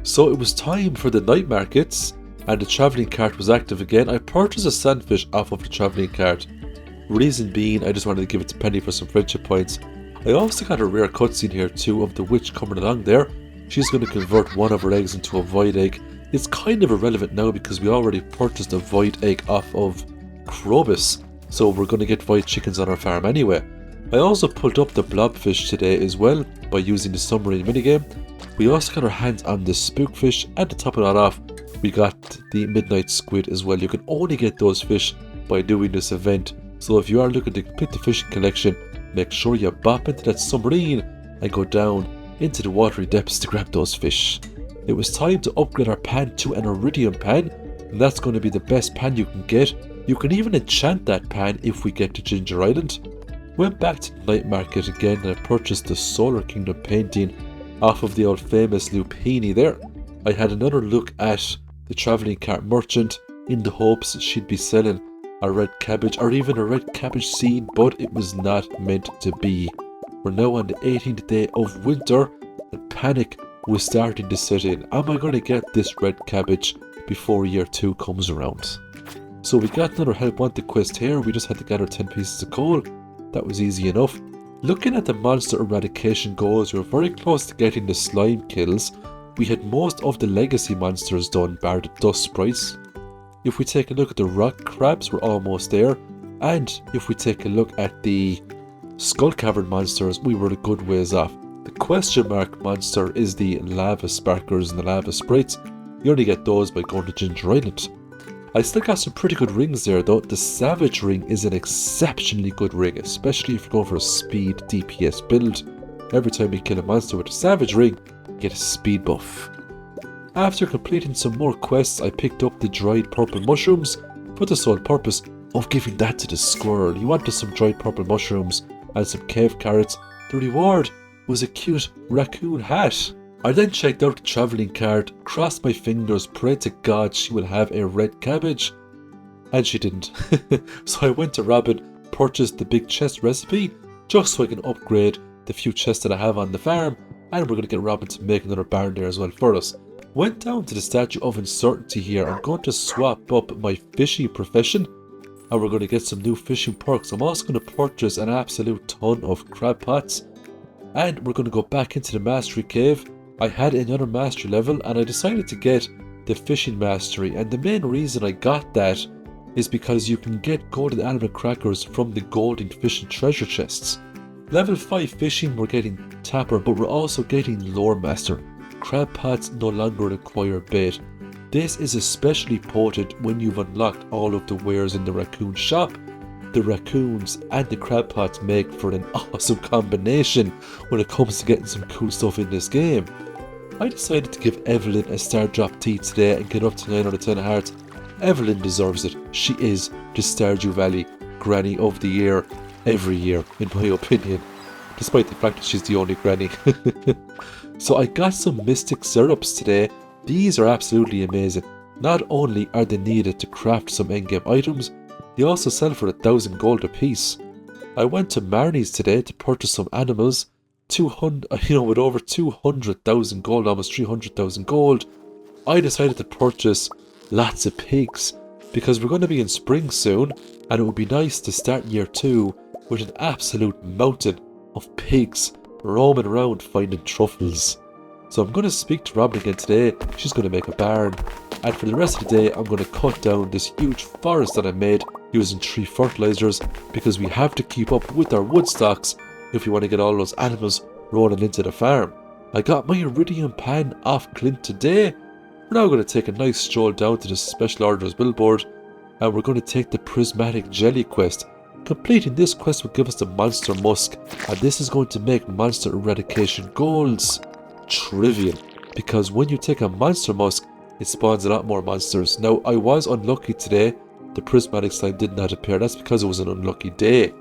So it was time for the night markets, and the travelling cart was active again. I purchased a sandfish off of the travelling cart. Reason being, I just wanted to give it to Penny for some friendship points. I also got a rare cutscene here too of the witch coming along there. She's going to convert one of her eggs into a void egg. It's kind of irrelevant now because we already purchased a void egg off of Krobus, so we're going to get void chickens on our farm anyway. I also pulled up the blobfish today as well by using the submarine minigame. We also got our hands on the spookfish, and to top it all off, we got the midnight squid as well. You can only get those fish by doing this event, so if you are looking to complete the fishing collection, make sure you bop into that submarine and go down into the watery depths to grab those fish. It was time to upgrade our pan to an iridium pan, and that's going to be the best pan you can get. You can even enchant that pan if we get to Ginger Island. Went back to the night market again and I purchased the Solar Kingdom painting. off of the old famous Lupini there. I had another look at the travelling cart merchant in the hopes she'd be selling a red cabbage or even a red cabbage seed, but it was not meant to be. We're now on the 18th day of winter and panic was starting to set in. Am I going to get this red cabbage before year 2 comes around? So we got another help wanted quest here. We just had to gather 10 pieces of coal. That was easy enough. Looking at the monster eradication goals, we were very close to getting the slime kills. We had most of the legacy monsters done, bar the dust sprites. If we take a look at the rock crabs, we're almost there. And if we take a look at the skull cavern monsters, we were a good ways off. The question mark monster is the lava sparkers and the lava sprites. You only get those by going to Ginger Island. I still got some pretty good rings there though. The Savage ring is an exceptionally good ring, especially if you're going for a speed DPS build. Every time you kill a monster with a Savage ring, you get a speed buff. After completing some more quests, I picked up the dried purple mushrooms for the sole purpose of giving that to the squirrel. He wanted some dried purple mushrooms and some cave carrots. The reward was a cute raccoon hat. I then checked out the travelling cart, crossed my fingers, prayed to God she would have a red cabbage, and she didn't. So I went to Robin, purchased the big chest recipe, just so I can upgrade the few chests that I have on the farm, and we're going to get Robin to make another barn there as well for us. Went down to the Statue of Uncertainty here. I'm going to swap up my fishing profession, and we're going to get some new fishing perks. I'm also going to purchase an absolute ton of crab pots, and we're going to go back into the mastery cave. I had another mastery level and I decided to get the fishing mastery, and the main reason I got that is because you can get golden animal crackers from the golden fishing treasure chests. Level 5 fishing we're getting tapper, but we're also getting lore master. Crab pots no longer require bait. This is especially potent when you've unlocked all of the wares in the raccoon shop. The raccoons and the crab pots make for an awesome combination when it comes to getting some cool stuff in this game. I decided to give Evelyn a star drop tea today and get up to 9 out of 10 hearts. Evelyn deserves it. She is the Stardew Valley Granny of the Year every year, in my opinion, despite the fact that she's the only granny. So I got some mystic syrups today. These are absolutely amazing. Not only are they needed to craft some endgame items, they also sell for 1,000 gold a piece. I went to Marnie's today to purchase some animals. 200, with over 200,000 gold, almost 300,000 gold, I decided to purchase lots of pigs because we're going to be in spring soon, and it would be nice to start year 2 with an absolute mountain of pigs roaming around finding truffles. So I'm going to speak to Robin again today. She's going to make a barn, and for the rest of the day I'm going to cut down this huge forest that I made using 3 fertilizers, because we have to keep up with our wood stocks if we want to get all those animals rolling into the farm. I got my iridium pan off Clint today. We're now going to take a nice stroll down to the special orders billboard, and we're going to take the prismatic jelly quest. Completing this quest will give us the monster musk, and this is going to make monster eradication goals trivial, because when you take a monster musk it spawns a lot more monsters. Now I was unlucky today, the prismatic slime did not appear. That's because it was an unlucky day.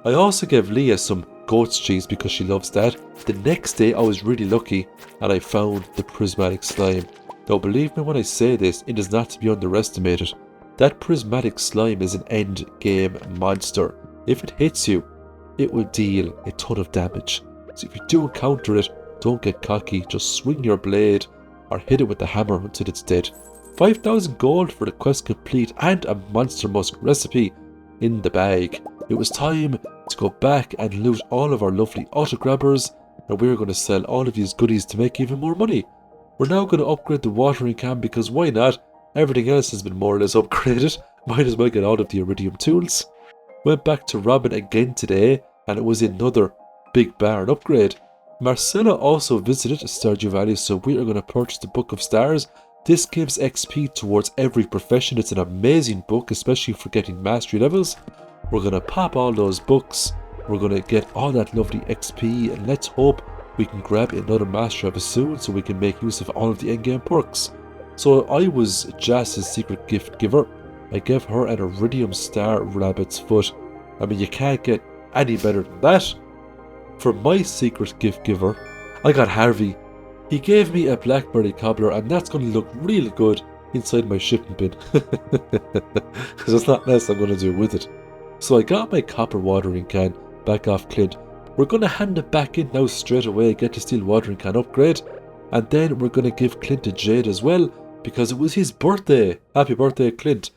I also gave Leah some goat's cheese because she loves that. The next day I was really lucky and I found the prismatic slime. Now believe me when I say this, it is not to be underestimated. That prismatic slime is an end game monster. If it hits you, it will deal a ton of damage. So if you do encounter it, don't get cocky, just swing your blade or hit it with the hammer until it's dead. 5,000 gold for the quest complete and a monster musk recipe in the bag. It was time to go back and loot all of our lovely auto grabbers, and we're going to sell all of these goodies to make even more money. We're now going to upgrade the watering can because why not? Everything else has been more or less upgraded. Might as well get all of the iridium tools. Went back to Robin again today, and it was another big barn upgrade. Marcella also visited Stardew Valley, so we are going to purchase the Book of Stars. This gives XP towards every profession. It's an amazing book, especially for getting mastery levels. We're going to pop all those books. We're going to get all that lovely XP, and let's hope we can grab another mastery level soon so we can make use of all of the endgame perks. So I was Jazz's secret gift giver. I gave her an iridium star rabbit's foot. I mean, you can't get any better than that. For my secret gift giver, I got Harvey. He gave me a blackberry cobbler, and that's going to look really good inside my shipping bin. Because there's nothing else I'm going to do with it. So I got my copper watering can back off Clint. We're going to hand it back in now straight away, get the steel watering can upgrade. And then we're going to give Clint a jade as well, because it was his birthday. Happy birthday, Clint.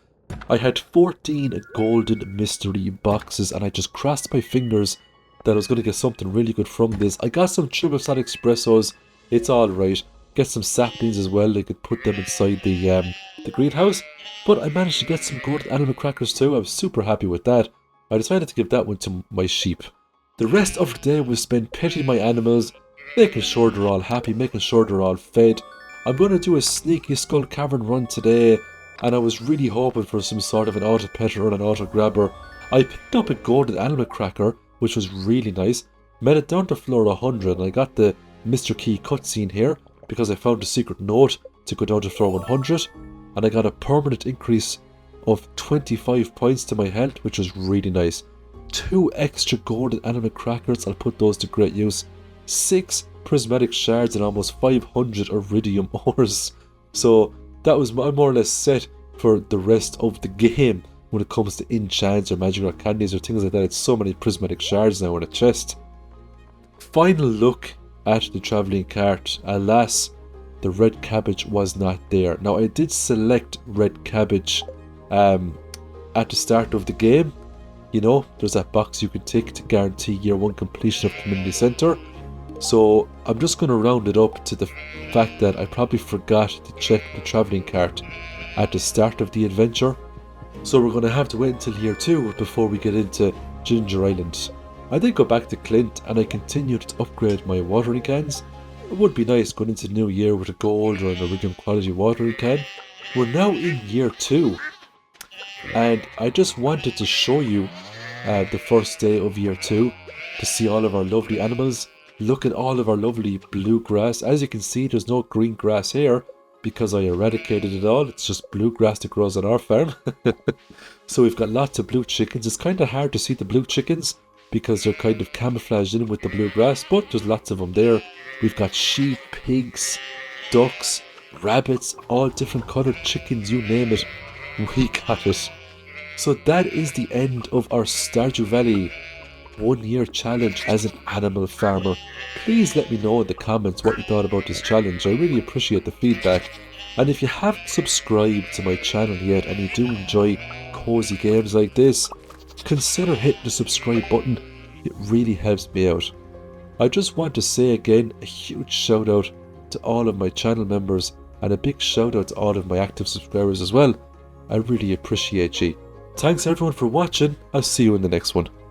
I had 14 golden mystery boxes, and I just crossed my fingers that I was going to get something really good from this. I got some triple shot espressos. It's alright. Get some saplings as well. They could put them inside the greenhouse. But I managed to get some good animal crackers too. I was super happy with that. I decided to give that one to my sheep. The rest of the day was spent petting my animals, making sure they're all happy, making sure they're all fed. I'm going to do a sneaky skull cavern run today, and I was really hoping for some sort of an auto petter or an auto grabber. I picked up a golden animal cracker, which was really nice. Made it down to floor 100, and I got the Mr. Key cutscene here because I found a secret note to go down to floor 100, and I got a permanent increase of 25 points to my health, which was really nice. 2 extra golden animal crackers, I'll put those to great use. 6 prismatic shards and almost 500 iridium ores. So that was more or less set for the rest of the game when it comes to enchants or magical candies or things like that. It's so many prismatic shards now in a chest. Final look at the travelling cart. Alas, the red cabbage was not there. Now I did select red cabbage at the start of the game. You know, there's that box you can tick to guarantee year 1 completion of community centre. So I'm just going to round it up to the fact that I probably forgot to check the travelling cart at the start of the adventure. So we're going to have to wait until year 2 before we get into Ginger Island. I did go back to Clint and I continued to upgrade my watering cans. It would be nice going into the new year with a gold or an iridium quality watering can. We're now in year 2. And I just wanted to show you the first day of year 2 to see all of our lovely animals. Look at all of our lovely blue grass. As you can see, there's no green grass here because I eradicated it all. It's just blue grass that grows on our farm. So we've got lots of blue chickens. It's kind of hard to see the blue chickens because they're kind of camouflaged in with the blue grass, but there's lots of them there. We've got sheep, pigs, ducks, rabbits, all different coloured chickens, you name it. We got it. So that is the end of our Stardew Valley 1 year challenge as an animal farmer. Please let me know in the comments what you thought about this challenge. I really appreciate the feedback. And if you haven't subscribed to my channel yet and you do enjoy cozy games like this, consider hitting the subscribe button. It really helps me out. I just want to say again a huge shout out to all of my channel members and a big shout out to all of my active subscribers as well. I really appreciate you. Thanks everyone for watching. I'll see you in the next one.